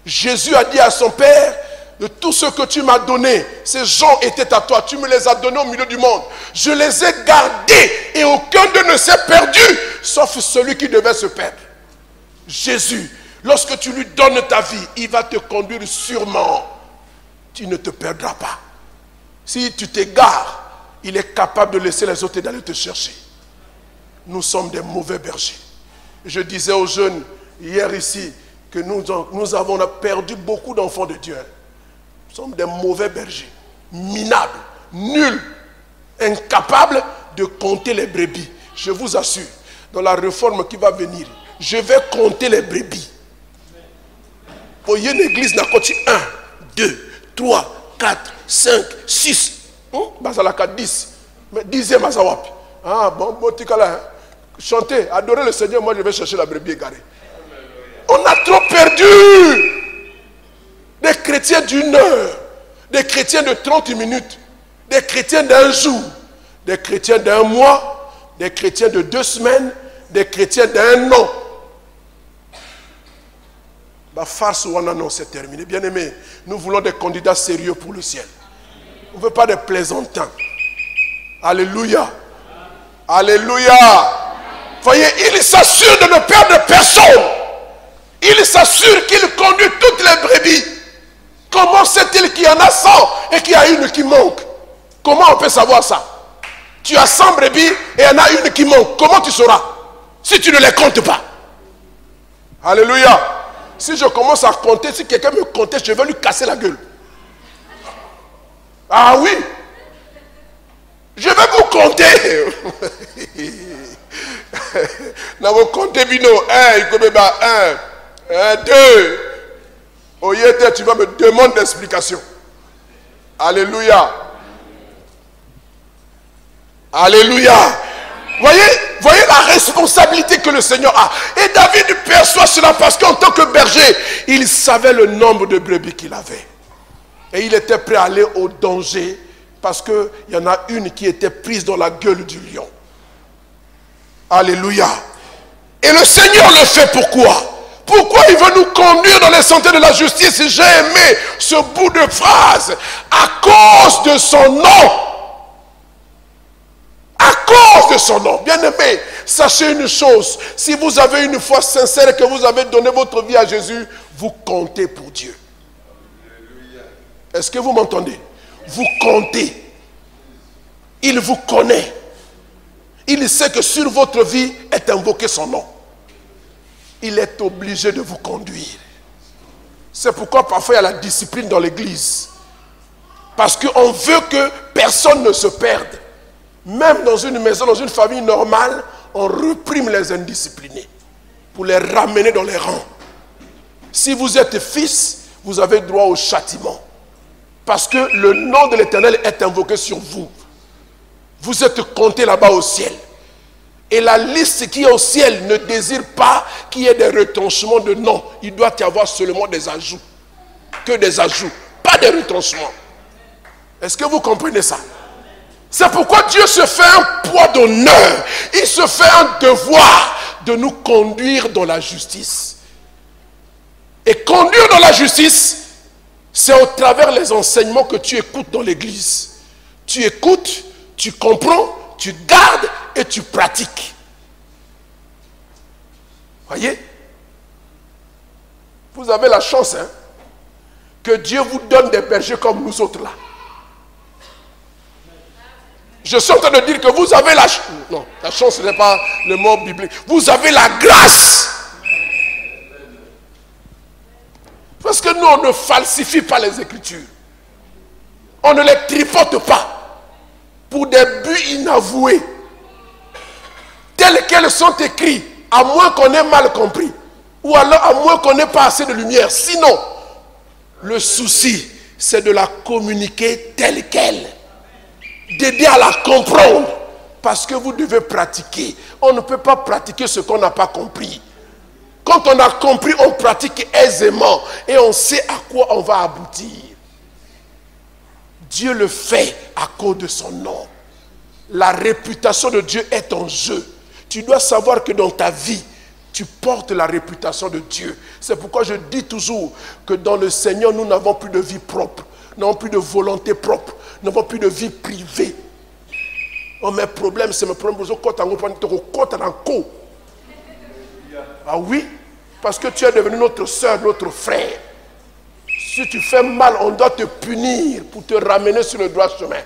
Jésus a dit à son Père, de tout ce que tu m'as donné, ces gens étaient à toi, tu me les as donnés au milieu du monde. Je les ai gardés et aucun d'eux ne s'est perdu, sauf celui qui devait se perdre. Jésus, lorsque tu lui donnes ta vie, il va te conduire sûrement. Tu ne te perdras pas. Si tu t'égares, il est capable de laisser les autres et d'aller te chercher. Nous sommes des mauvais bergers. Je disais aux jeunes hier ici que nous avons perdu beaucoup d'enfants de Dieu. Nous sommes des mauvais bergers, minables, nuls, incapables de compter les brebis. Je vous assure, dans la réforme qui va venir, je vais compter les brebis. Pour une église, n'a compté 1, 2, 3, 4, 5, 6. Bazalaka 10. Mais 10e Bazawapi. Ah bon, Botikala. Chantez, adorez le Seigneur, moi je vais chercher la brebis égarée. On a trop perdu. Des chrétiens d'une heure, des chrétiens de 30 minutes, des chrétiens d'un jour, des chrétiens d'un mois, des chrétiens de 2 semaines, des chrétiens d'un an. La farce ou non, c'est terminé. Bien aimé, nous voulons des candidats sérieux pour le ciel. On ne veut pas des plaisantins. Alléluia. Alléluia. Voyez, il s'assure de ne perdre personne. Il s'assure qu'il conduit toutes les brebis. Comment sait-il qu'il y en a 100 et qu'il y a une qui manque? Comment on peut savoir ça? Tu as 100 brebis et il y en a une qui manque. Comment tu sauras? Si tu ne les comptes pas. Alléluia. Si je commence à compter, si quelqu'un me comptait, je vais lui casser la gueule. Ah oui. Je vais vous compter. Nous vous compter bino 1, il connaît 1, 2. Au lieu de tu vas me demander d'explication. Alléluia. Alléluia. Voyez la responsabilité que le Seigneur a. Et David perçoit cela parce qu'en tant que berger, il savait le nombre de brebis qu'il avait. Et il était prêt à aller au danger parce qu'il y en a une qui était prise dans la gueule du lion. Alléluia. Et le Seigneur le fait pourquoi? Pourquoi il veut nous conduire dans les sentiers de la justice? J'ai aimé ce bout de phrase. À cause de son nom. À cause de son nom. Bien aimé, sachez une chose. Si vous avez une foi sincère et que vous avez donné votre vie à Jésus, vous comptez pour Dieu. Est-ce que vous m'entendez? Vous comptez. Il vous connaît. Il sait que sur votre vie est invoqué son nom. Il est obligé de vous conduire. C'est pourquoi parfois il y a la discipline dans l'église. Parce qu'on veut que personne ne se perde. Même dans une maison, dans une famille normale, on réprime les indisciplinés pour les ramener dans les rangs. Si vous êtes fils, vous avez droit au châtiment. Parce que le nom de l'Éternel est invoqué sur vous. Vous êtes comptés là-bas au ciel. Et la liste qui est au ciel ne désire pas qu'il y ait des retranchements de noms. Il doit y avoir seulement des ajouts. Que des ajouts, pas des retranchements. Est-ce que vous comprenez ça? C'est pourquoi Dieu se fait un poids d'honneur. Il se fait un devoir de nous conduire dans la justice. Et conduire dans la justice, c'est au travers les enseignements que tu écoutes dans l'église. Tu écoutes, tu comprends, tu gardes et tu pratiques. Voyez? Vous avez la chance, hein, que Dieu vous donne des bergers comme nous autres là. Je suis en train de dire que vous avez la chance. Non, la chance ce n'est pas le mot biblique. Vous avez la grâce. Parce que nous, on ne falsifie pas les Écritures. On ne les tripote pas pour des buts inavoués. Tels qu'elles sont écrits, à moins qu'on ait mal compris. Ou alors à moins qu'on n'ait pas assez de lumière. Sinon, le souci, c'est de la communiquer telle qu'elle. D'aider à la comprendre. Parce que vous devez pratiquer. On ne peut pas pratiquer ce qu'on n'a pas compris. Quand on a compris, on pratique aisément. Et on sait à quoi on va aboutir. Dieu le fait à cause de son nom. La réputation de Dieu est en jeu. Tu dois savoir que dans ta vie, tu portes la réputation de Dieu. C'est pourquoi je dis toujours que dans le Seigneur, nous n'avons plus de vie propre. Nous n'avons plus de volonté propre. Nous n'avons plus de vie privée. Oh, mes problèmes, c'est mes problèmes. Ah oui? Parce que tu es devenu notre soeur, notre frère. Si tu fais mal, on doit te punir pour te ramener sur le droit chemin.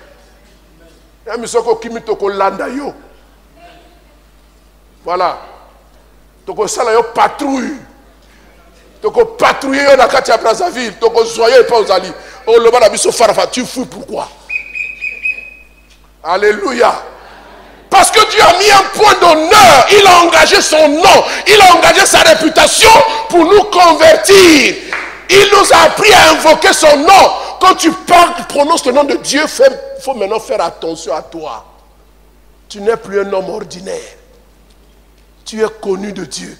Voilà. Donc ça là, patrouille. Donc patrouiller dans Katia Brazzaville. Donc soyez pas aux alliés. Oh le bas biso farafa, tu fous pourquoi? Alléluia. Parce que Dieu a mis un point d'honneur. Il a engagé son nom. Il a engagé sa réputation pour nous convertir. Il nous a appris à invoquer son nom. Quand tu parles, tu prononces le nom de Dieu, il faut maintenant faire attention à toi. Tu n'es plus un homme ordinaire. Tu es connu de Dieu.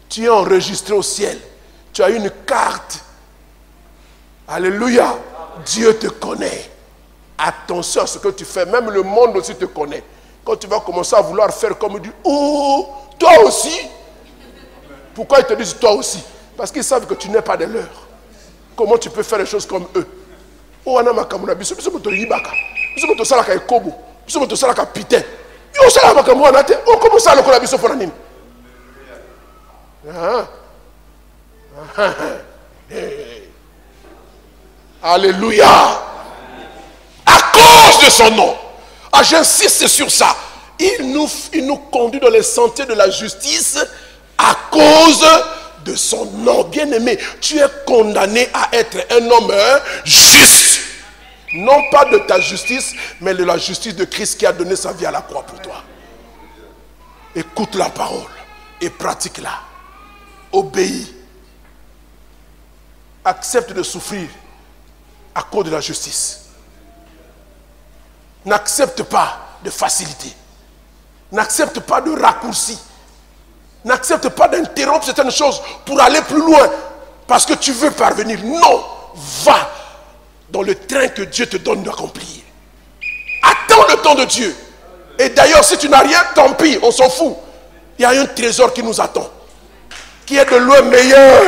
Tu es enregistré au ciel. Tu as une carte. Alléluia. Dieu te connaît. Attention à ce que tu fais. Même le monde aussi te connaît. Quand tu vas commencer à vouloir faire comme il dit, oh, toi aussi. Pourquoi ils te disent toi aussi? Parce qu'ils savent que tu n'es pas de leur. Comment tu peux faire les choses comme eux? Oh, on a ma camarade. Biso moto yibaka. Biso moto salaka ekobo. Biso moto salaka pite. Yo salaka makambo anate. Oh, comment ça le kola biso pour nini? Alléluia. À cause de son nom. Ah, j'insiste sur ça. Il nous conduit dans les sentiers de la justice à cause de son nom. Bien-aimé, tu es condamné à être un homme juste. Non pas de ta justice, mais de la justice de Christ qui a donné sa vie à la croix pour toi. Écoute la parole et pratique-la. Obéis. Accepte de souffrir à cause de la justice. N'accepte pas de facilité. N'accepte pas de raccourci. N'accepte pas d'interrompre certaines choses pour aller plus loin parce que tu veux parvenir. Non, va dans le train que Dieu te donne d'accomplir. Attends le temps de Dieu. Et d'ailleurs, si tu n'as rien, tant pis, on s'en fout. Il y a un trésor qui nous attend, qui est de loin meilleur.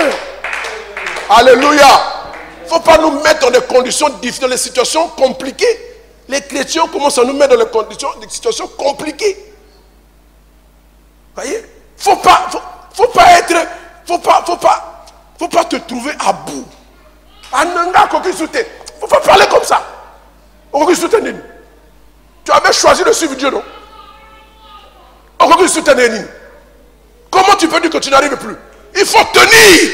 Alléluia. Il ne faut pas nous mettre dans des conditions difficiles, dans des situations compliquées. Les chrétiens commencent à nous mettre dans des situations compliquées. Vous voyez? Faut pas te trouver à bout. Faut pas parler comme ça. Tu avais choisi de suivre Dieu, non? Comment tu peux dire que tu n'arrives plus? Il faut tenir.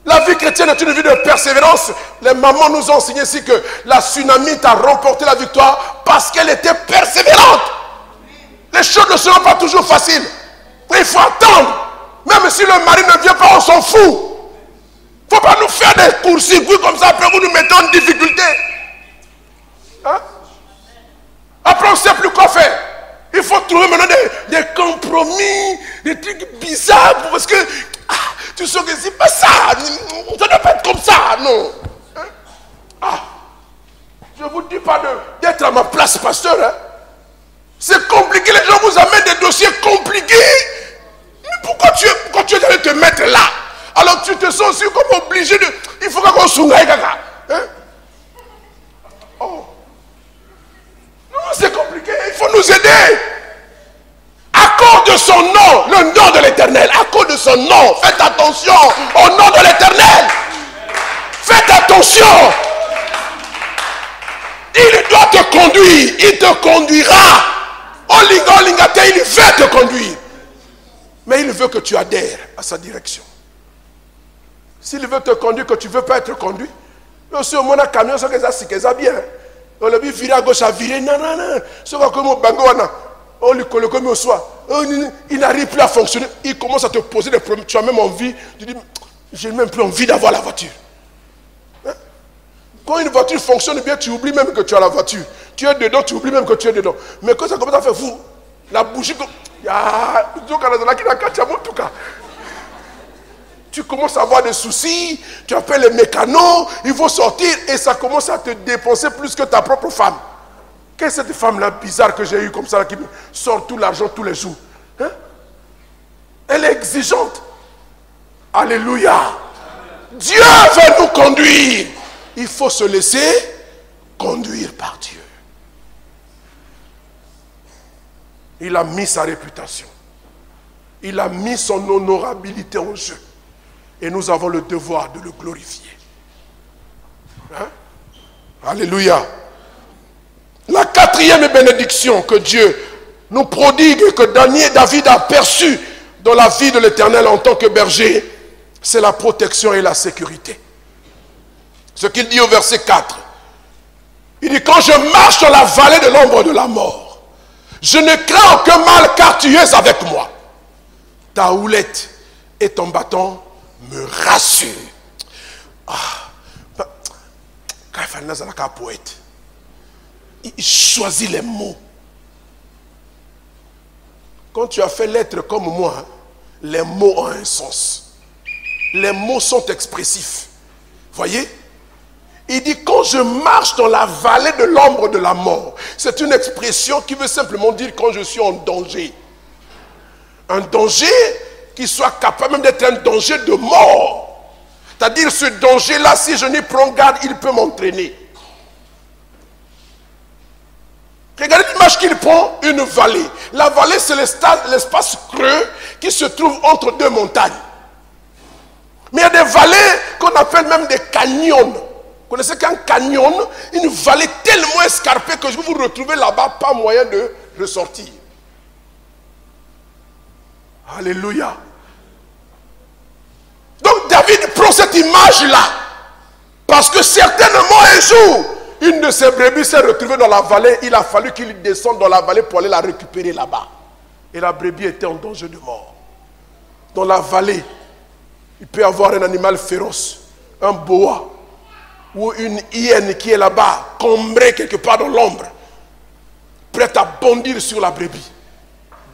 La vie chrétienne est une vie de persévérance. Les mamans nous ont enseigné ici que la Sunamite a remporté la victoire parce qu'elle était persévérante. Les choses ne seront pas toujours faciles. Mais il faut attendre. Même si le mari ne vient pas, on s'en fout. Il ne faut pas nous faire des courts-circuits comme ça, après vous nous mettez en difficulté. Hein? Après on ne sait plus quoi faire. Il faut trouver maintenant des compromis, des trucs bizarres, parce que tu sais que c'est pas ça. Ça ne doit pas être comme ça, non. Hein? Je ne vous dis pas d'être à ma place, pasteur. Hein? C'est compliqué, les gens vous amènent des dossiers compliqués. Mais pourquoi tu es allé te mettre là? Alors tu te sens aussi comme obligé de... Il faut qu'on s'ungaye caca. Hein? Oh. Non, c'est compliqué, il faut nous aider. À cause de son nom, le nom de l'Éternel, à cause de son nom, faites attention au nom de l'Éternel. Faites attention. Il doit te conduire, il te conduira. Il veut te conduire. Mais il veut que tu adhères à sa direction. S'il veut te conduire, que tu ne veux pas être conduit, aussi au moins un camion, c'est ça bien. On l'a vu virer à gauche, à virer, non. On lui colle comme au soir. Il n'arrive plus à fonctionner. Il commence à te poser des problèmes. Tu as même envie, tu dis, j'ai même plus envie d'avoir la voiture. Hein? Quand une voiture fonctionne bien, tu oublies même que tu as la voiture. Tu es dedans, tu oublies même que tu es dedans. Mais quand ça commence à faire fou, la bougie, tu commences à avoir des soucis, tu appelles les mécanos, il faut sortir et ça commence à te dépenser plus que ta propre femme. Quelle est cette femme-là bizarre que j'ai eue comme ça, qui me sort tout l'argent tous les jours? Hein? Elle est exigeante. Alléluia. Dieu veut nous conduire. Il faut se laisser conduire par Dieu. Il a mis sa réputation. Il a mis son honorabilité en jeu. Et nous avons le devoir de le glorifier. Hein? Alléluia. La quatrième bénédiction que Dieu nous prodigue et que David a perçue dans la vie de l'Éternel en tant que berger, c'est la protection et la sécurité. Ce qu'il dit au verset 4. Il dit, quand je marche dans la vallée de l'ombre de la mort, je ne crains aucun mal car tu es avec moi. Ta houlette et ton bâton me rassurent. Quand il est un poète, il choisit les mots. Quand tu as fait l'être comme moi, les mots ont un sens. Les mots sont expressifs. Voyez? Il dit, quand je marche dans la vallée de l'ombre de la mort, c'est une expression qui veut simplement dire quand je suis en danger. Un danger qui soit capable même d'être un danger de mort. C'est-à-dire ce danger-là, si je n'y prends garde, il peut m'entraîner. Regardez l'image qu'il prend, une vallée. La vallée, c'est l'espace creux qui se trouve entre deux montagnes. Mais il y a des vallées qu'on appelle même des canyons. Vous connaissez qu'un canyon, une vallée tellement escarpée que vous vous retrouvez là-bas, pas moyen de ressortir. Alléluia. Donc David prend cette image-là. Parce que certainement un jour, une de ses brebis s'est retrouvée dans la vallée. Il a fallu qu'il descende dans la vallée pour aller la récupérer là-bas. Et la brebis était en danger de mort. Dans la vallée, il peut y avoir un animal féroce, un boa, ou une hyène qui est là-bas, cambrée quelque part dans l'ombre, prête à bondir sur la brebis.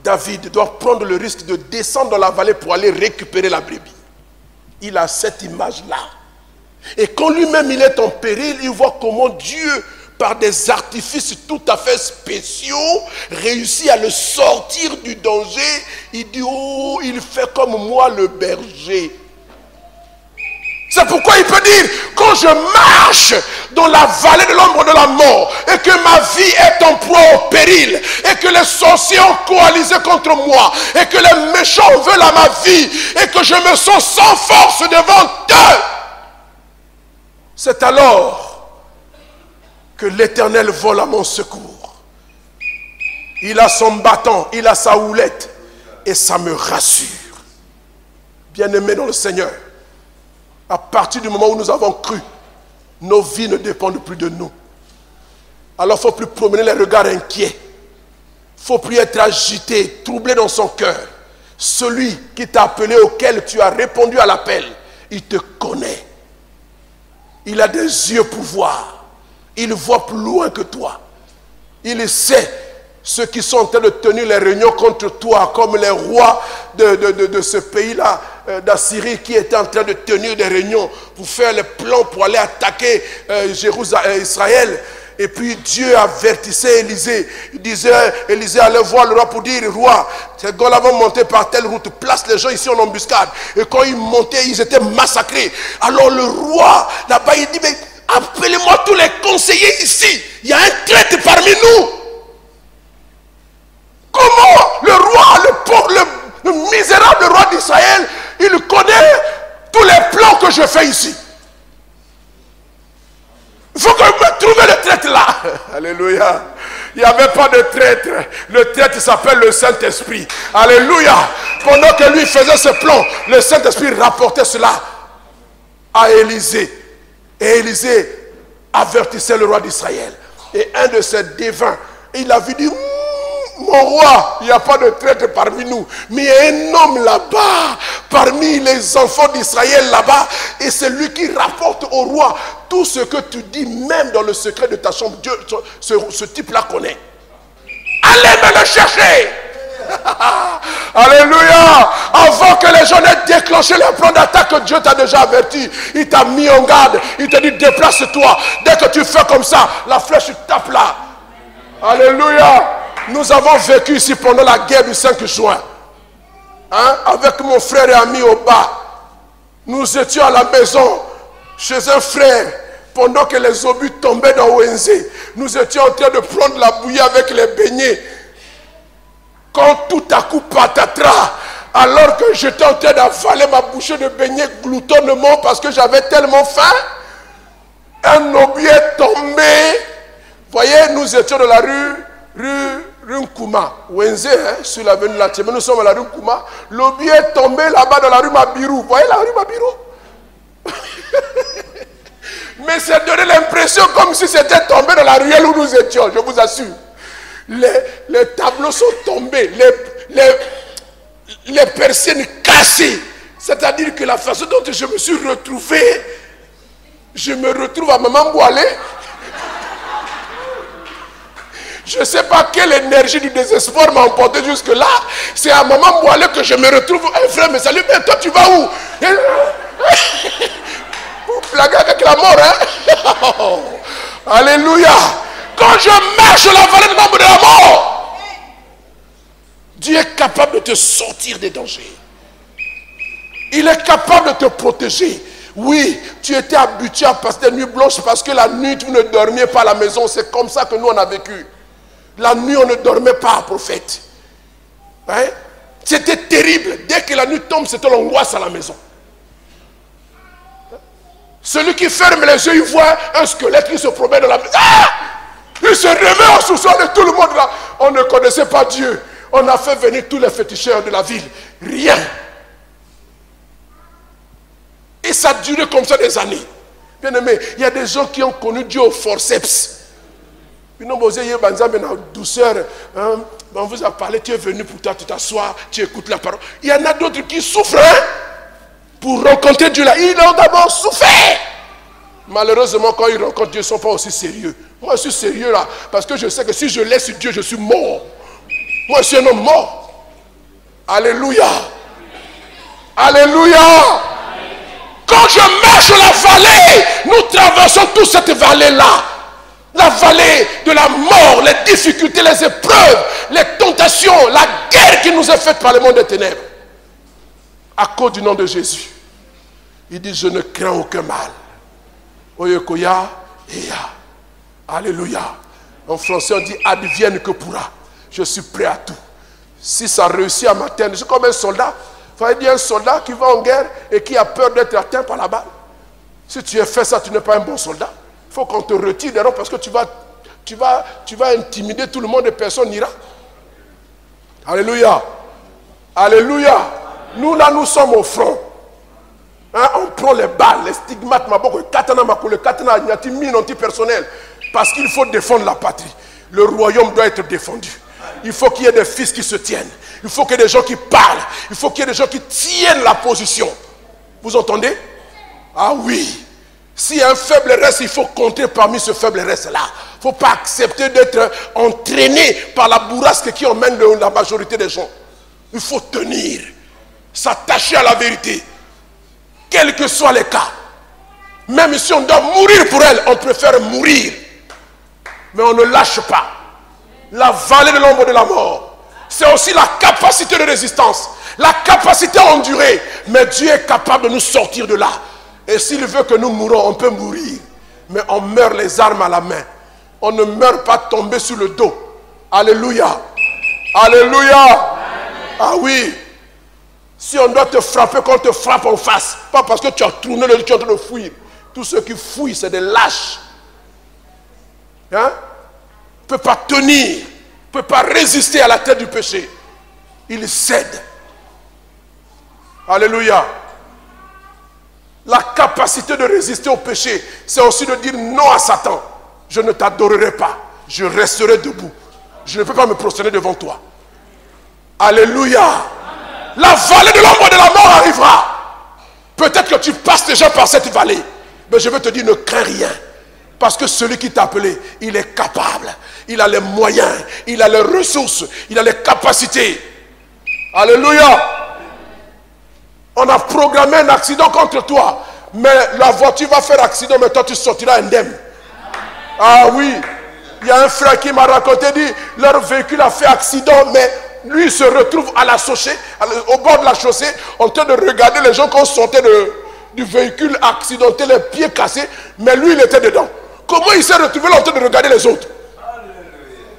David doit prendre le risque de descendre dans la vallée pour aller récupérer la brebis. Il a cette image-là. Et quand lui-même il est en péril, il voit comment Dieu, par des artifices tout à fait spéciaux, réussit à le sortir du danger. Il dit, oh, il fait comme moi le berger. C'est pourquoi il peut dire, quand je marche dans la vallée de l'ombre de la mort, et que ma vie est en proie au péril, et que les sorciers ont coalisé contre moi, et que les méchants veulent à ma vie, et que je me sens sans force devant eux, c'est alors que l'Éternel vole à mon secours. Il a son bâton, il a sa houlette, et ça me rassure. Bien-aimés dans le Seigneur, à partir du moment où nous avons cru, nos vies ne dépendent plus de nous. Alors il ne faut plus promener les regards inquiets. Il ne faut plus être agité, troublé dans son cœur. Celui qui t'a appelé, auquel tu as répondu à l'appel, il te connaît. Il a des yeux pour voir. Il voit plus loin que toi. Il sait ceux qui sont en train de tenir les réunions contre toi, comme les rois de ce pays-là, d'Assyrie, qui étaient en train de tenir des réunions pour faire les plans pour aller attaquer Israël. Et puis Dieu avertissait Élisée. Il disait, Élisée allait voir le roi pour dire, roi, ces gars-là vont monter par telle route, place les gens ici en embuscade. Et quand ils montaient, ils étaient massacrés. Alors le roi, là-bas, il dit, mais appelez-moi tous les conseillers ici. Il y a un traître parmi nous. Comment le roi, le misérable roi d'Israël, il connaît tous les plans que je fais ici. Il faut que je me trouve le traître là. Alléluia. Il n'y avait pas de traître. Le traître s'appelle le Saint-Esprit. Alléluia. Pendant que lui faisait ce plan, le Saint-Esprit rapportait cela à Élisée. Et Élisée avertissait le roi d'Israël. Et un de ses devins, il a vu dire, mon roi, il n'y a pas de traître parmi nous. Mais il y a un homme là-bas, parmi les enfants d'Israël là-bas. Et c'est lui qui rapporte au roi tout ce que tu dis, même dans le secret de ta chambre. Dieu, ce type-là connaît. Allez me le chercher. Alléluia. Avant que les gens n'aient déclenché les plans d'attaque que Dieu t'a déjà averti, il t'a mis en garde. Il t'a dit, déplace-toi. Dès que tu fais comme ça, la flèche tape là. Alléluia. Nous avons vécu ici pendant la guerre du 5 juin. Hein? Avec mon frère et ami au bas. Nous étions à la maison, chez un frère, pendant que les obus tombaient dans ONZ. Nous étions en train de prendre la bouillie avec les beignets. Quand tout à coup, patatras, alors que j'étais en train d'avaler ma bouchée de beignets gloutonnement parce que j'avais tellement faim, un obus est tombé. Vous voyez, nous étions dans la rue Nkouma, Wenze, hein, sur l'avenue Latimé, nous sommes à la rue Nkouma. L'obus est tombé là-bas dans la rue Mabirou. Vous voyez la rue Mabirou? Mais c'est donné l'impression comme si c'était tombé dans la ruelle où nous étions, je vous assure. Les tableaux sont tombés, les persiennes cassées. C'est-à-dire que la façon dont je me suis retrouvé, je me retrouve à Maman Boalé. Je ne sais pas quelle énergie du désespoir m'a emporté jusque-là. C'est à Maman Boalé que je me retrouve. Un frère me salue, mais toi tu vas où? Vous blaguez avec la mort, hein? Alléluia. Quand je marche dans la vallée de l'ombre de la mort, Dieu est capable de te sortir des dangers. Il est capable de te protéger. Oui, tu étais habitué à passer des nuits blanches parce que la nuit, tu ne dormiez pas à la maison. C'est comme ça que nous, on a vécu. La nuit, on ne dormait pas, prophète. Hein? C'était terrible. Dès que la nuit tombe, c'était l'angoisse à la maison. Celui qui ferme les yeux, il voit un squelette qui se promène dans la maison. Ah! Il se réveille au sous-sol de tout le monde là. On ne connaissait pas Dieu. On a fait venir tous les féticheurs de la ville. Rien. Et ça a duré comme ça des années. Bien aimé, il y a des gens qui ont connu Dieu au forceps. Douceur, hein? On vous a parlé, tu es venu pour toi, tu t'assois, tu écoutes la parole. Il y en a d'autres qui souffrent, hein? Pour rencontrer Dieu là. Ils ont d'abord souffert. Malheureusement, quand ils rencontrent Dieu, ils ne sont pas aussi sérieux. Moi, je suis sérieux là, parce que je sais que si je laisse Dieu, je suis mort. Moi, je suis un homme mort. Alléluia. Alléluia. Quand je marche la vallée, nous traversons toute cette vallée-là. La vallée de la mort, les difficultés, les épreuves, les tentations, la guerre qui nous est faite par le monde des ténèbres. À cause du nom de Jésus. Il dit, je ne crains aucun mal. Oyekoya, Eya. Alléluia. En français, on dit, advienne que pourra. Je suis prêt à tout. Si ça réussit à m'atteindre, je suis comme un soldat. Il faut dire un soldat qui va en guerre et qui a peur d'être atteint par la balle. Si tu as fait ça, tu n'es pas un bon soldat. Il faut qu'on te retire des rangs parce que tu vas intimider tout le monde et personne n'ira. Alléluia. Alléluia. Nous là, nous sommes au front. Hein, on prend les balles, les stigmates, le katana anti-personnel. Parce qu'il faut défendre la patrie. Le royaume doit être défendu. Il faut qu'il y ait des fils qui se tiennent. Il faut qu'il y ait des gens qui parlent. Il faut qu'il y ait des gens qui tiennent la position. Vous entendez? Ah oui. Si un faible reste, il faut compter parmi ce faible reste-là. Il ne faut pas accepter d'être entraîné par la bourrasque qui emmène la majorité des gens. Il faut tenir, s'attacher à la vérité, quels que soient les cas. Même si on doit mourir pour elle, on préfère mourir. Mais on ne lâche pas. La vallée de l'ombre de la mort, c'est aussi la capacité de résistance, la capacité à endurer. Mais Dieu est capable de nous sortir de là. Et s'il veut que nous mourons, on peut mourir. Mais on meurt les armes à la main. On ne meurt pas tombé sur le dos. Alléluia. Alléluia. Ah oui. Si on doit te frapper, qu'on te frappe en face. Pas parce que tu as tourné le dos, tu es en train de fuir. Tous ceux qui fuient, c'est des lâches. Hein? Ne peut pas tenir. Ne peut pas résister à la tête du péché. Il cède. Alléluia. La capacité de résister au péché, c'est aussi de dire non à Satan. Je ne t'adorerai pas. Je resterai debout. Je ne peux pas me prosterner devant toi. Alléluia. La vallée de l'ombre de la mort arrivera. Peut-être que tu passes déjà par cette vallée. Mais je veux te dire, ne crains rien. Parce que celui qui t'a appelé, il est capable. Il a les moyens. Il a les ressources. Il a les capacités. Alléluia. On a programmé un accident contre toi. Mais la voiture va faire accident, mais toi tu sortiras indemne. Ah oui. Il y a un frère qui m'a raconté, dit, leur véhicule a fait accident, mais lui il se retrouve à la chaussée, au bord de la chaussée, en train de regarder les gens qui sortaient du véhicule accidenté, les pieds cassés, mais lui il était dedans. Comment il s'est retrouvé là en train de regarder les autres?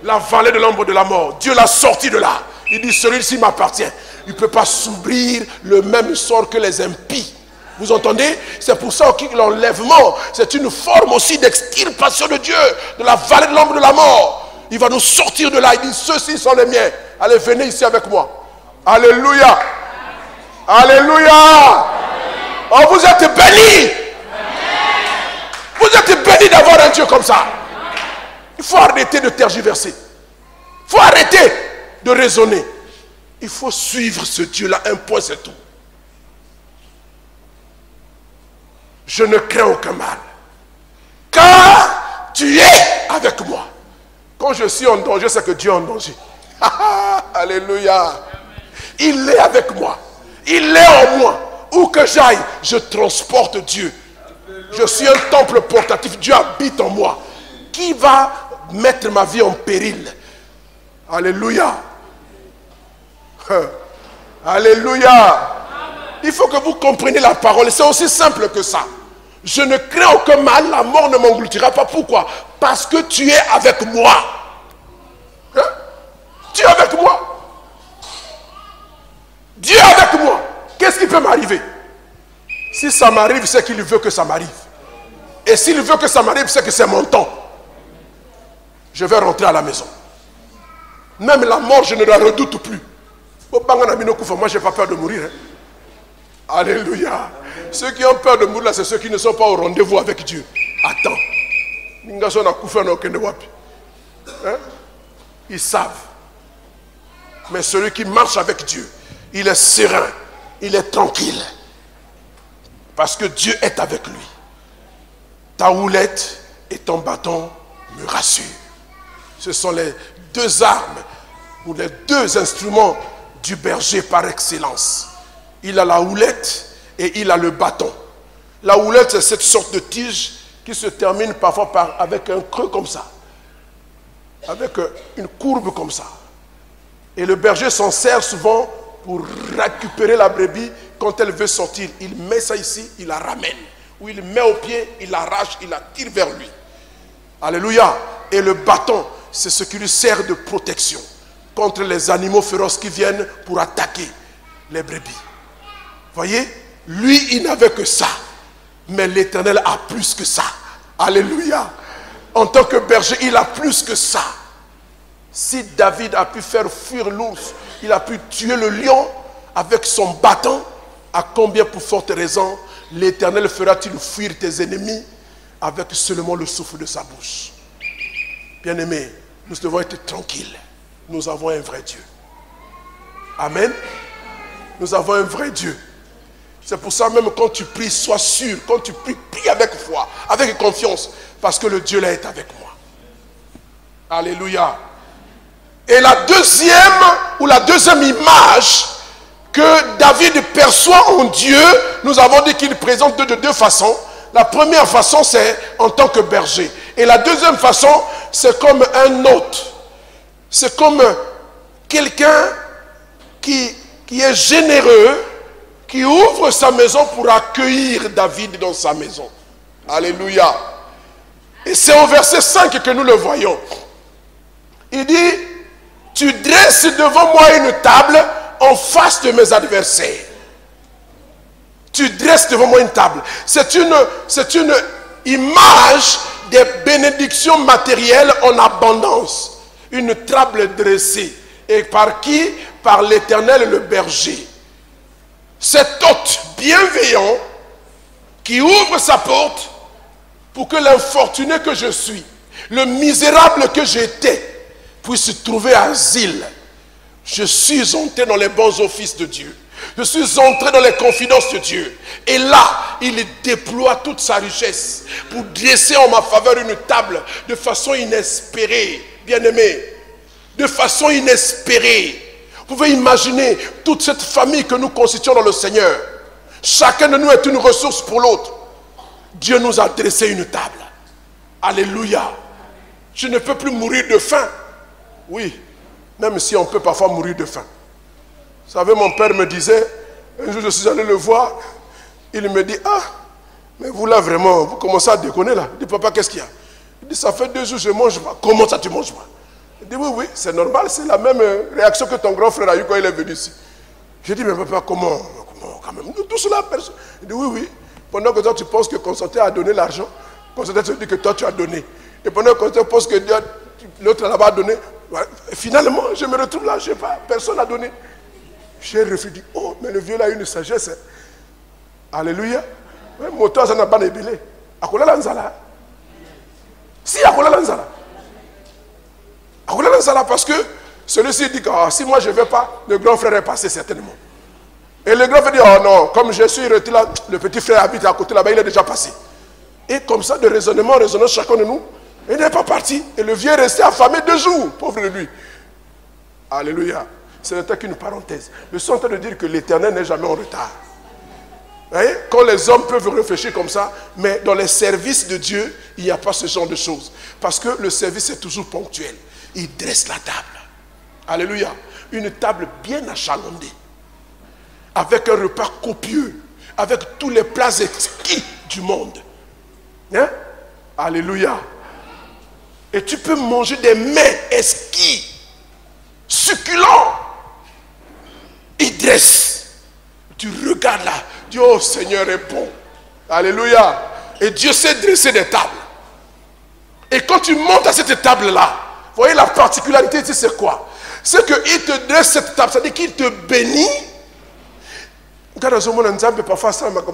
La vallée de l'ombre de la mort. Dieu l'a sorti de là. Il dit, celui-ci m'appartient. Il ne peut pas subir le même sort que les impies. Vous entendez? C'est pour ça que l'enlèvement, c'est une forme aussi d'extirpation de Dieu, de la vallée de l'ombre de la mort. Il va nous sortir de là. Il dit, ceux-ci sont les miens. Allez, venez ici avec moi. Alléluia. Alléluia. Oh, vous êtes bénis. Vous êtes bénis d'avoir un Dieu comme ça. Il faut arrêter de tergiverser. Il faut arrêter de raisonner. Il faut suivre ce Dieu-là, un point c'est tout. Je ne crains aucun mal. Car tu es avec moi. Quand je suis en danger, c'est que Dieu est en danger. Alléluia. Il est avec moi. Il est en moi. Où que j'aille, je transporte Dieu. Je suis un temple portatif. Dieu habite en moi. Qui va mettre ma vie en péril? Alléluia. Alléluia. Il faut que vous compreniez la parole. C'est aussi simple que ça. Je ne crains aucun mal. La mort ne m'engloutira pas. Pourquoi? Parce que tu es avec moi. Hein? Tu es avec moi. Dieu est avec moi. Qu'est-ce qui peut m'arriver? Si ça m'arrive, c'est qu'il veut que ça m'arrive. Et s'il veut que ça m'arrive, c'est que c'est mon temps. Je vais rentrer à la maison. Même la mort, je ne la redoute plus. Moi, je n'ai pas peur de mourir. Hein. Alléluia. Ceux qui ont peur de mourir là, c'est ceux qui ne sont pas au rendez-vous avec Dieu. Attends. Hein? Ils savent. Mais celui qui marche avec Dieu, il est serein, il est tranquille. Parce que Dieu est avec lui. Ta houlette et ton bâton me rassurent. Ce sont les deux armes ou les deux instruments du berger par excellence. Il a la houlette et il a le bâton. La houlette, c'est cette sorte de tige qui se termine parfois avec un creux comme ça. Avec une courbe comme ça. Et le berger s'en sert souvent pour récupérer la brebis quand elle veut sortir. Il met ça ici, il la ramène. Ou il met au pied, il l'arrache, il la tire vers lui. Alléluia. Et le bâton, c'est ce qui lui sert de protection contre les animaux féroces qui viennent pour attaquer les brebis. Voyez, lui, il n'avait que ça. Mais l'Éternel a plus que ça. Alléluia. En tant que berger, il a plus que ça. Si David a pu faire fuir l'ours, il a pu tuer le lion avec son bâton, à combien pour forte raison l'Éternel fera-t-il fuir tes ennemis avec seulement le souffle de sa bouche. Bien-aimés, nous devons être tranquilles. Nous avons un vrai Dieu. Amen. Nous avons un vrai Dieu. C'est pour ça même quand tu pries, sois sûr. Quand tu pries, prie avec foi, avec confiance. Parce que le Dieu là est avec moi. Alléluia. Et la deuxième image que David perçoit en Dieu, nous avons dit qu'il présente de deux façons. La première façon, c'est en tant que berger. Et la deuxième façon, c'est comme un hôte. C'est comme quelqu'un qui est généreux, qui ouvre sa maison pour accueillir David dans sa maison. Alléluia. Et c'est au verset 5 que nous le voyons. Il dit, tu dresses devant moi une table en face de mes adversaires. Tu dresses devant moi une table. C'est une image des bénédictions matérielles en abondance. Une table dressée. Et par qui? Par l'Éternel le berger. Cet hôte bienveillant qui ouvre sa porte pour que l'infortuné que je suis, le misérable que j'étais, puisse trouver asile. Je suis entré dans les bons offices de Dieu. Je suis entré dans les confidences de Dieu. Et là, il déploie toute sa richesse pour dresser en ma faveur une table de façon inespérée. Bien-aimé, de façon inespérée. Vous pouvez imaginer toute cette famille que nous constituons dans le Seigneur. Chacun de nous est une ressource pour l'autre. Dieu nous a dressé une table. Alléluia. Je ne peux plus mourir de faim. Oui, même si on peut parfois mourir de faim. Vous savez, mon père me disait, un jour je suis allé le voir, il me dit, ah, mais vous là vraiment, vous commencez à déconner là. Il dit, papa, qu'est-ce qu'il y a? Il dit, ça fait 2 jours, je ne mange pas. Comment ça, tu ne manges pas? Il dit, oui, oui, c'est normal, c'est la même réaction que ton grand frère a eu quand il est venu ici. J'ai dit, mais papa, comment quand même, nous tous là, personne. Il dit, oui, oui, pendant que toi tu penses que Constantin a donné l'argent, Constantin te dit que toi tu as donné. Et pendant que tu penses que l'autre là-bas a donné, finalement, je me retrouve là, je ne sais pas, personne n'a donné. J'ai réfléchi, oh, mais le vieux là a une sagesse. Hein. Alléluia. Mon temps, ça n'a pas débélé. Akola lanzala. Si, akola lanzala. Akola lanzala parce que celui-ci dit que si moi je ne vais pas, le grand frère est passé certainement. Et le grand frère dit, oh non, comme je suis retiré là, le petit frère habite à côté là-bas, il est déjà passé. Et comme ça, de raisonnement, chacun de nous, il n'est pas parti. Et le vieux est resté affamé 2 jours, pauvre de lui. Alléluia. Ce n'était qu'une parenthèse. Je suis en train de dire que l'Éternel n'est jamais en retard. Vous voyez? Quand les hommes peuvent réfléchir comme ça, mais dans les services de Dieu, il n'y a pas ce genre de choses. Parce que le service est toujours ponctuel. Il dresse la table. Alléluia. Une table bien achalandée. Avec un repas copieux. Avec tous les plats exquis du monde. Hein? Alléluia. Et tu peux manger des mets exquis, succulents. Il dresse. Tu regardes là. Dieu, oh Seigneur est bon. Alléluia. Et Dieu sait dresser des tables. Et quand tu montes à cette table-là, vous voyez la particularité ici, c'est quoi? C'est qu'il te dresse cette table. C'est-à-dire qu'il te bénit. Parfois,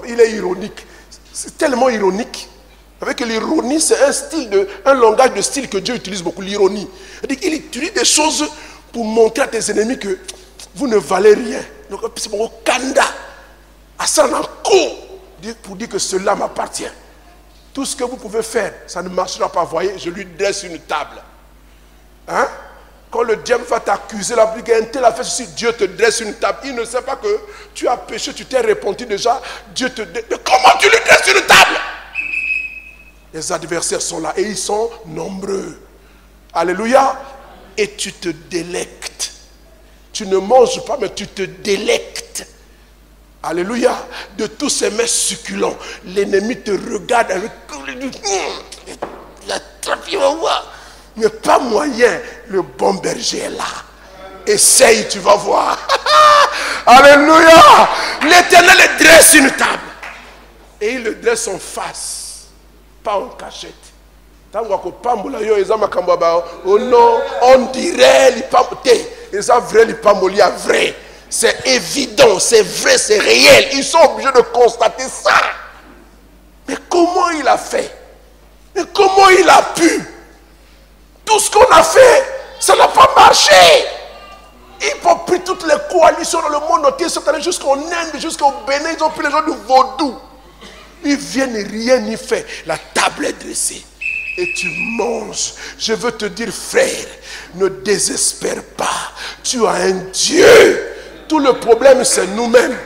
il est ironique. C'est tellement ironique. Avec l'ironie, c'est un langage de style que Dieu utilise beaucoup, l'ironie. Il utilise des choses pour montrer à tes ennemis que vous ne valez rien. Donc, c'est mon kanda. À ça, on a pour dire que cela m'appartient. Tout ce que vous pouvez faire, ça ne marchera pas. Voyez, je lui dresse une table. Hein? Quand le diable va t'accuser, la plus qu'un tel a fait ceci, Dieu te dresse une table. Il ne sait pas que tu as péché, tu t'es repenti déjà. Dieu te dresse. Comment tu lui dresses une table? Les adversaires sont là et ils sont nombreux. Alléluia. Et tu te délectes. Tu ne manges pas, mais tu te délectes. Alléluia. De tous ces mets succulents. L'ennemi te regarde avec... Mais pas moyen. Le bon berger est là. Essaye, tu vas voir. Alléluia. L'Éternel dresse une table. Et il le dresse en face. Pas en cachette. Oh non, on dirait vrai. C'est évident, c'est vrai, c'est réel. Ils sont obligés de constater ça. Mais comment il a fait? Mais comment il a pu? Tout ce qu'on a fait, ça n'a pas marché. Ils ont pris toutes les coalitions dans le monde entier, ils sont allés jusqu'en Inde, jusqu'au Bénin, ils ont pris les gens du vaudou. Ils viennent rien n'y faire. La table est dressée. Et tu manges. Je veux te dire, frère, ne désespère pas. Tu as un Dieu. Tout le problème, c'est nous-mêmes.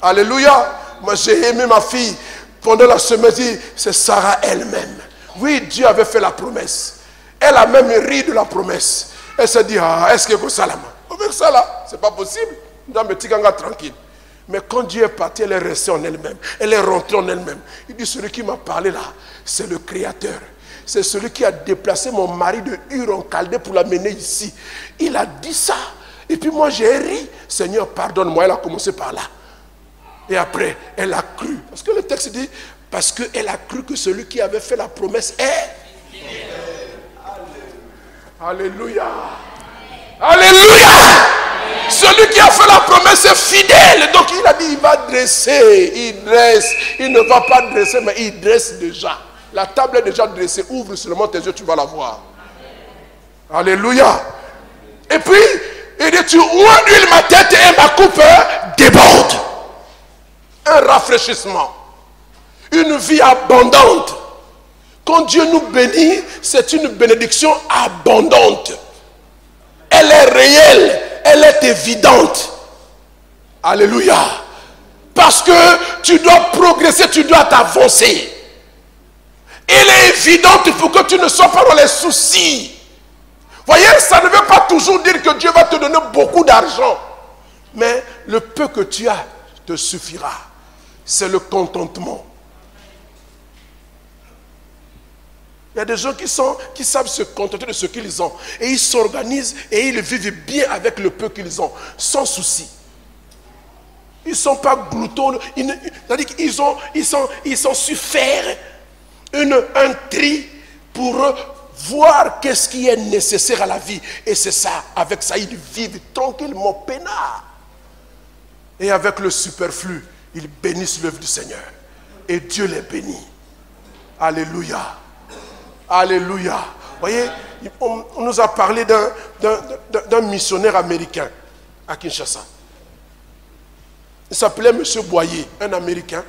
Alléluia. Moi, j'ai aimé ma fille. Pendant la semaine, c'est Sarah elle-même. Oui, Dieu avait fait la promesse. Elle a même ri de la promesse. Elle s'est dit, ah, est-ce que ça là? Ça là, c'est pas possible. Dans le petit ganga tranquille. Mais quand Dieu est parti, elle est restée en elle-même. Elle est rentrée en elle-même. Il dit, celui qui m'a parlé là, c'est le Créateur. C'est celui qui a déplacé mon mari de Ur en Chaldée pour l'amener ici. Il a dit ça. Et puis moi j'ai ri. Seigneur, pardonne-moi. Elle a commencé par là. Et après, elle a cru. Parce que le texte dit, parce qu'elle a cru que celui qui avait fait la promesse est... Alléluia. Alléluia. Celui qui a fait la promesse est fidèle. Donc il a dit, il va dresser. Il dresse. Il ne va pas dresser, mais il dresse déjà. La table est déjà dressée. Ouvre seulement tes yeux, tu vas la voir. Alléluia. Et puis, il dit, tu oins d'huile ma tête et ma coupe déborde. Un rafraîchissement. Une vie abondante. Quand Dieu nous bénit, c'est une bénédiction abondante. Elle est réelle. Elle est évidente. Alléluia. Parce que tu dois progresser, tu dois t'avancer. Elle est évidente pour que tu ne sois pas dans les soucis. Voyez, ça ne veut pas toujours dire que Dieu va te donner beaucoup d'argent. Mais le peu que tu as te suffira. C'est le contentement. Il y a des gens qui savent se contenter de ce qu'ils ont. Et ils s'organisent et ils vivent bien avec le peu qu'ils ont. Sans souci. Ils ne sont pas gloutons. C'est-à-dire qu'ils sont su faire un tri pour voir qu'est-ce qui est nécessaire à la vie. Et c'est ça. Avec ça, ils vivent tranquillement, peinards. Et avec le superflu, ils bénissent l'œuvre du Seigneur. Et Dieu les bénit. Alléluia. Alléluia. Vous voyez, on nous a parlé d'un missionnaire américain à Kinshasa. Il s'appelait M. Boyer, un Américain.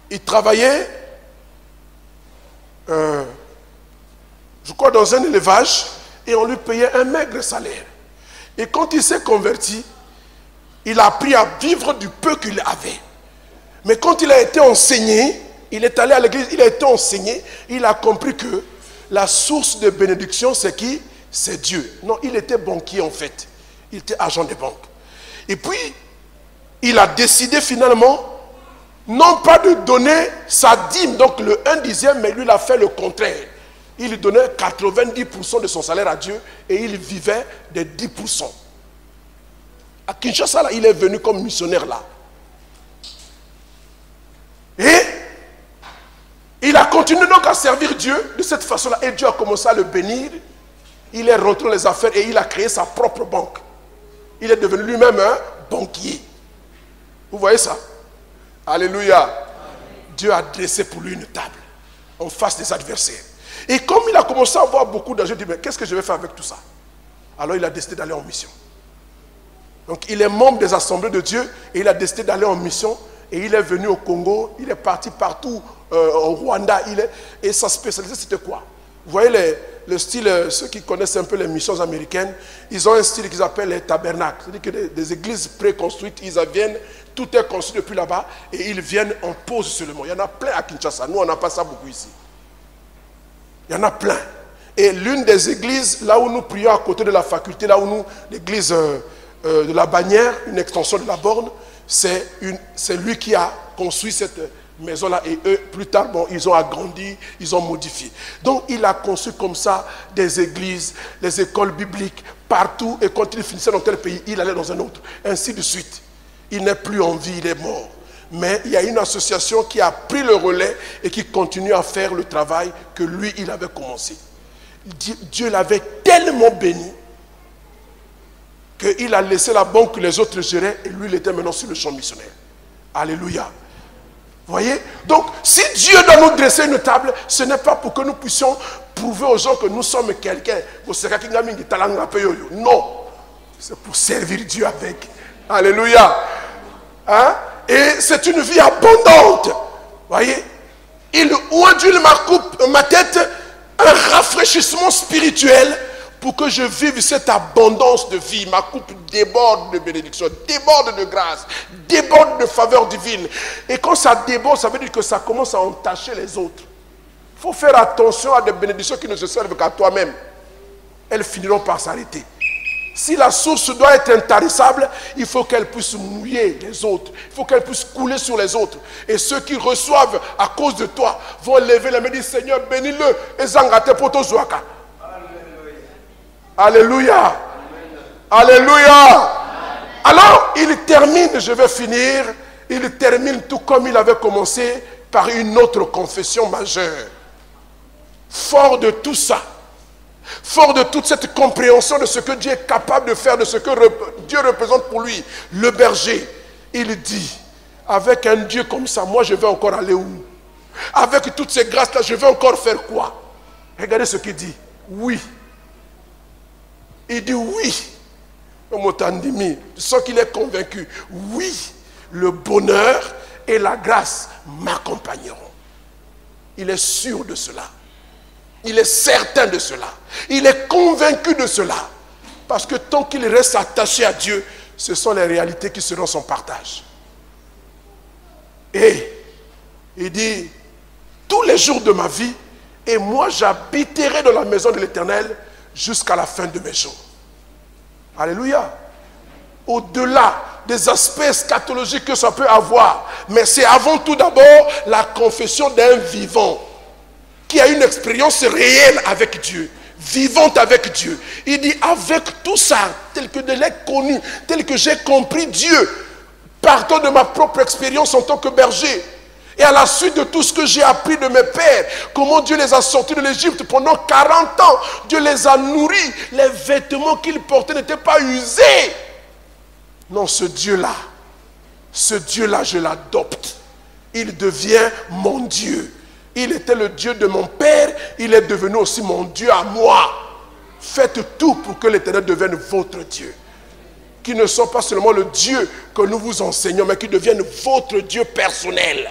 Il travaillait, je crois, dans un élevage et on lui payait un maigre salaire. Et quand il s'est converti, il a appris à vivre du peu qu'il avait. Mais quand il a été enseigné, il est allé à l'église, il a été enseigné, il a compris que la source de bénédiction, c'est qui? C'est Dieu. Non, il était banquier en fait. Il était agent de banque. Et puis, il a décidé finalement, non pas de donner sa dîme, donc le 1/10, mais lui, il a fait le contraire. Il donnait 90% de son salaire à Dieu et il vivait des 10%. À Kinshasa, là, il est venu comme missionnaire là. Et il a continué donc à servir Dieu de cette façon-là. Et Dieu a commencé à le bénir. Il est rentré dans les affaires et il a créé sa propre banque. Il est devenu lui-même un banquier. Vous voyez ça? Alléluia. Dieu a dressé pour lui une table en face des adversaires. Et comme il a commencé à avoir beaucoup d'argent, il dit, mais qu'est-ce que je vais faire avec tout ça? Alors il a décidé d'aller en mission. Donc il est membre des assemblées de Dieu et il a décidé d'aller en mission. Et il est venu au Congo, il est parti partout, au Rwanda. Et sa spécialité c'était quoi? Vous voyez le style, ceux qui connaissent un peu les missions américaines, ils ont un style qu'ils appellent les tabernacles. C'est-à-dire que des églises préconstruites, ils viennent, tout est construit depuis là-bas, et ils viennent en pause seulement. Il y en a plein à Kinshasa, nous on n'a pas ça beaucoup ici. Il y en a plein. Et l'une des églises, là où nous prions à côté de la faculté, là où nous, l'église de la Bannière, une extension de la borne, c'est lui qui a construit cette maison-là. Et eux, plus tard, bon, ils ont agrandi, ils ont modifié. Donc, il a conçu comme ça des églises, les écoles bibliques, partout. Et quand il finissait dans tel pays, il allait dans un autre. Ainsi de suite. Il n'est plus en vie, il est mort. Mais il y a une association qui a pris le relais et qui continue à faire le travail que lui, il avait commencé. Dieu l'avait tellement béni qu'il a laissé la banque que les autres géraient et lui, il était maintenant sur le champ missionnaire. Alléluia. Vous voyez? Donc, si Dieu doit nous dresser une table, ce n'est pas pour que nous puissions prouver aux gens que nous sommes quelqu'un. Non. C'est pour servir Dieu avec. Alléluia. Hein? Et c'est une vie abondante. Vous voyez? Où Dieu ma tête, un rafraîchissement spirituel pour que je vive cette abondance de vie. Ma coupe déborde de bénédiction, déborde de grâce, déborde de faveur divine. Et quand ça déborde, ça veut dire que ça commence à entacher les autres. Il faut faire attention à des bénédictions qui ne se servent qu'à toi-même. Elles finiront par s'arrêter. Si la source doit être intarissable, il faut qu'elle puisse mouiller les autres. Il faut qu'elle puisse couler sur les autres. Et ceux qui reçoivent à cause de toi vont lever les mains et dire, Seigneur, bénis-le. Et zangate poto zouaka. Alléluia. Alléluia. Alors, il termine, je vais finir, il termine tout comme il avait commencé par une autre confession majeure. Fort de tout ça, fort de toute cette compréhension de ce que Dieu est capable de faire, de ce que Dieu représente pour lui, le berger, il dit, avec un Dieu comme ça, moi je vais encore aller où? Avec toutes ces grâces-là, je vais encore faire quoi? Regardez ce qu'il dit. Oui. Il dit oui. Tu sens qu'il est convaincu. Oui, le bonheur et la grâce m'accompagneront. Il est sûr de cela. Il est certain de cela. Il est convaincu de cela. Parce que tant qu'il reste attaché à Dieu, ce sont les réalités qui seront son partage. Et il dit, tous les jours de ma vie, et moi j'habiterai dans la maison de l'Éternel jusqu'à la fin de mes jours. Alléluia. Au-delà des aspects eschatologiques que ça peut avoir, mais c'est avant tout d'abord la confession d'un vivant qui a une expérience réelle avec Dieu, vivante avec Dieu. Il dit, avec tout ça, tel que je l'ai connu, tel que j'ai compris Dieu, partant de ma propre expérience en tant que berger, et à la suite de tout ce que j'ai appris de mes pères, comment Dieu les a sortis de l'Égypte pendant 40 ans, Dieu les a nourris, les vêtements qu'ils portaient n'étaient pas usés. Non, ce Dieu-là, je l'adopte. Il devient mon Dieu. Il était le Dieu de mon père, il est devenu aussi mon Dieu à moi. Faites tout pour que l'Éternel devienne votre Dieu. Qui ne soit pas seulement le Dieu que nous vous enseignons, mais qui devienne votre Dieu personnel.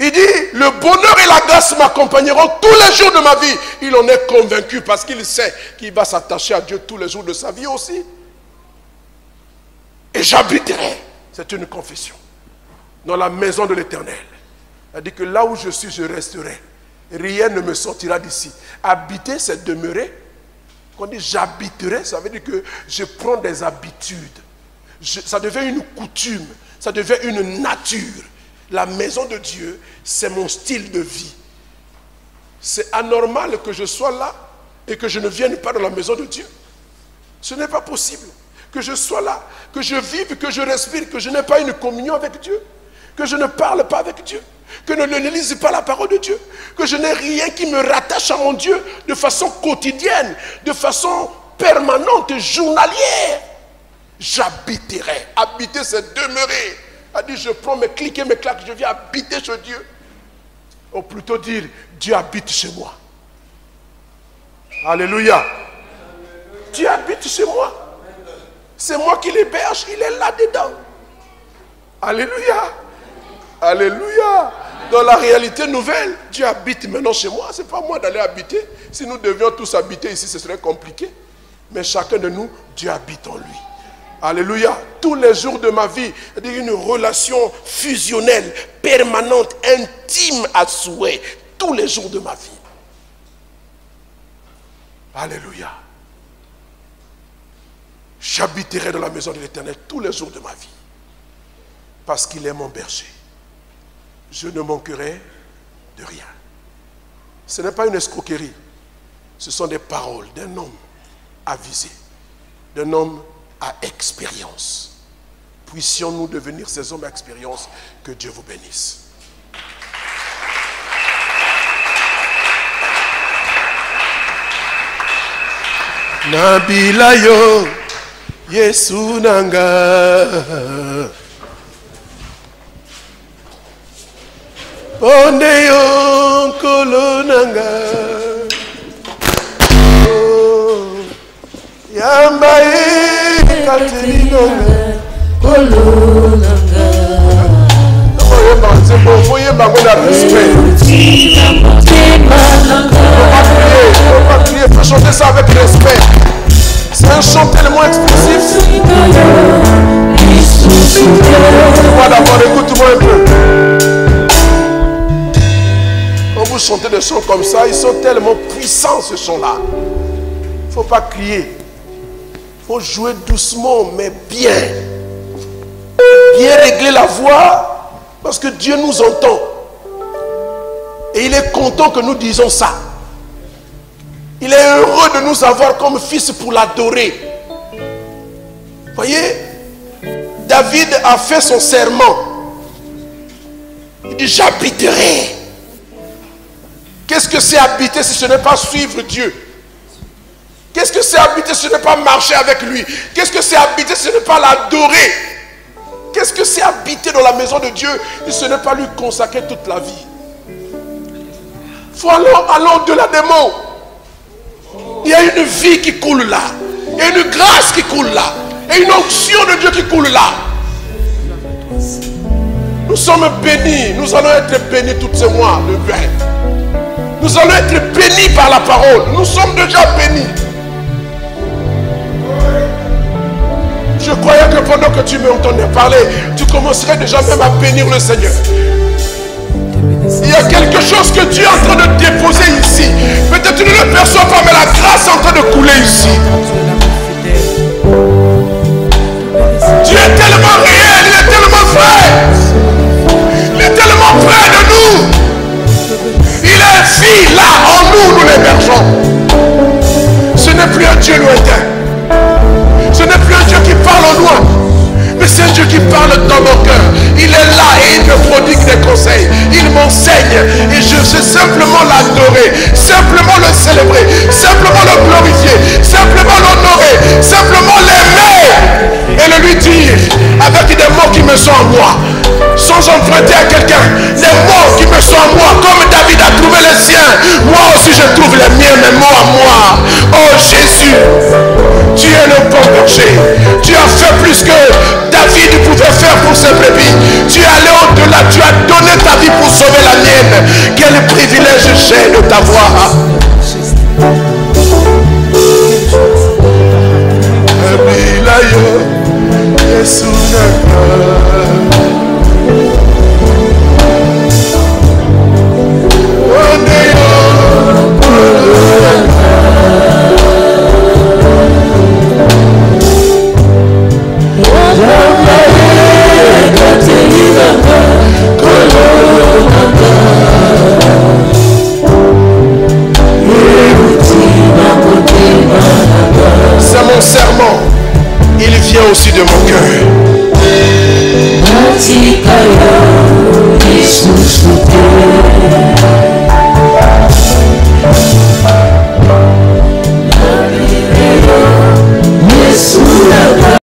Il dit, le bonheur et la grâce m'accompagneront tous les jours de ma vie. Il en est convaincu parce qu'il sait qu'il va s'attacher à Dieu tous les jours de sa vie aussi. Et j'habiterai, c'est une confession, dans la maison de l'Éternel. Il dit que là où je suis, je resterai. Rien ne me sortira d'ici. Habiter, c'est demeurer. Quand on dit j'habiterai, ça veut dire que je prends des habitudes. Ça devient une coutume, ça devient une nature. La maison de Dieu, c'est mon style de vie. C'est anormal que je sois là et que je ne vienne pas dans la maison de Dieu. Ce n'est pas possible. Que je sois là, que je vive, que je respire, que je n'ai pas une communion avec Dieu, que je ne parle pas avec Dieu, que je ne lise pas la parole de Dieu, que je n'ai rien qui me rattache à mon Dieu de façon quotidienne, de façon permanente, journalière. J'habiterai. Habiter, c'est demeurer. A dit, je prends mes clics et mes claques, je viens habiter chez Dieu. Ou plutôt dire, Dieu habite chez moi. Alléluia. Dieu habite chez moi. C'est moi qui l'héberge, il est là-dedans. Alléluia. Alléluia. Dans la réalité nouvelle, Dieu habite maintenant chez moi. Ce n'est pas moi d'aller habiter. Si nous devions tous habiter ici, ce serait compliqué. Mais chacun de nous, Dieu habite en lui. Alléluia. Tous les jours de ma vie, c'est-à-dire une relation fusionnelle, permanente, intime à souhait. Tous les jours de ma vie. Alléluia. J'habiterai dans la maison de l'Éternel tous les jours de ma vie. Parce qu'il est mon berger. Je ne manquerai de rien. Ce n'est pas une escroquerie. Ce sont des paroles d'un homme avisé. D'un homme à expérience. Puissions-nous devenir ces hommes à expérience. Que Dieu vous bénisse. Nabilayo Yesu nanga Ondeyo kolo nanga Yambaye kateli nanga kolo nanga. Voyez ma bonne respect. Faut pas crier, faut chanter ça avec respect. C'est un chant tellement explosif. Moi d'abord, écoute-moi un peu. Quand vous chantez des chants comme ça, ils sont tellement puissants ce chant-là. Il ne faut pas crier. Il faut jouer doucement, mais bien. Bien régler la voix. Parce que Dieu nous entend. Et il est content que nous disons ça. Il est heureux de nous avoir comme fils pour l'adorer. Voyez, David a fait son serment. Il dit, j'habiterai. Qu'est-ce que c'est habiter si ce n'est pas suivre Dieu? Qu'est-ce que c'est habiter si ce n'est pas marcher avec lui? Qu'est-ce que c'est habiter si ce n'est pas l'adorer? Qu'est-ce que c'est habiter dans la maison de Dieu si ce n'est pas lui consacrer toute la vie? Il faut aller au-delà des mots. Il y a une vie qui coule là. Il y a une grâce qui coule là. Et une onction de Dieu qui coule là. Nous sommes bénis. Nous allons être bénis tous ces mois de 20. Nous allons être bénis par la parole. Nous sommes déjà bénis. Je croyais que pendant que tu m'entendais parler, tu commencerais déjà même à bénir le Seigneur. Il y a quelque chose que Dieu est en train de déposer ici. Peut-être tu ne le perçois pas, mais la grâce est en train de couler ici. Dieu est tellement réel, il est tellement vrai. Il est tellement près de nous. Il est vie là, en nous, nous l'hébergeons. Ce n'est plus un Dieu lointain. Ce n'est plus un Dieu qui parle au loin, mais c'est un Dieu qui parle dans nos cœurs. Il est là et il me prodigue des conseils. Il m'enseigne et je sais simplement l'adorer, simplement le célébrer, simplement le glorifier, simplement l'honorer, simplement l'aimer et le lui dire avec des mots qui me sont en moi, sans emprunter à quelqu'un, les mots qui me sont en moi, comme David a trouvé les siens, moi aussi je trouve les miens, mes mots à moi. Oh Jésus, tu es le bon berger. Tu as fait plus que David pouvait faire pour ses brebis. Tu es allé au-delà. Tu as donné ta vie pour sauver la mienne. Quel privilège j'ai de t'avoir. C'est mon serment, il vient aussi de mon cœur.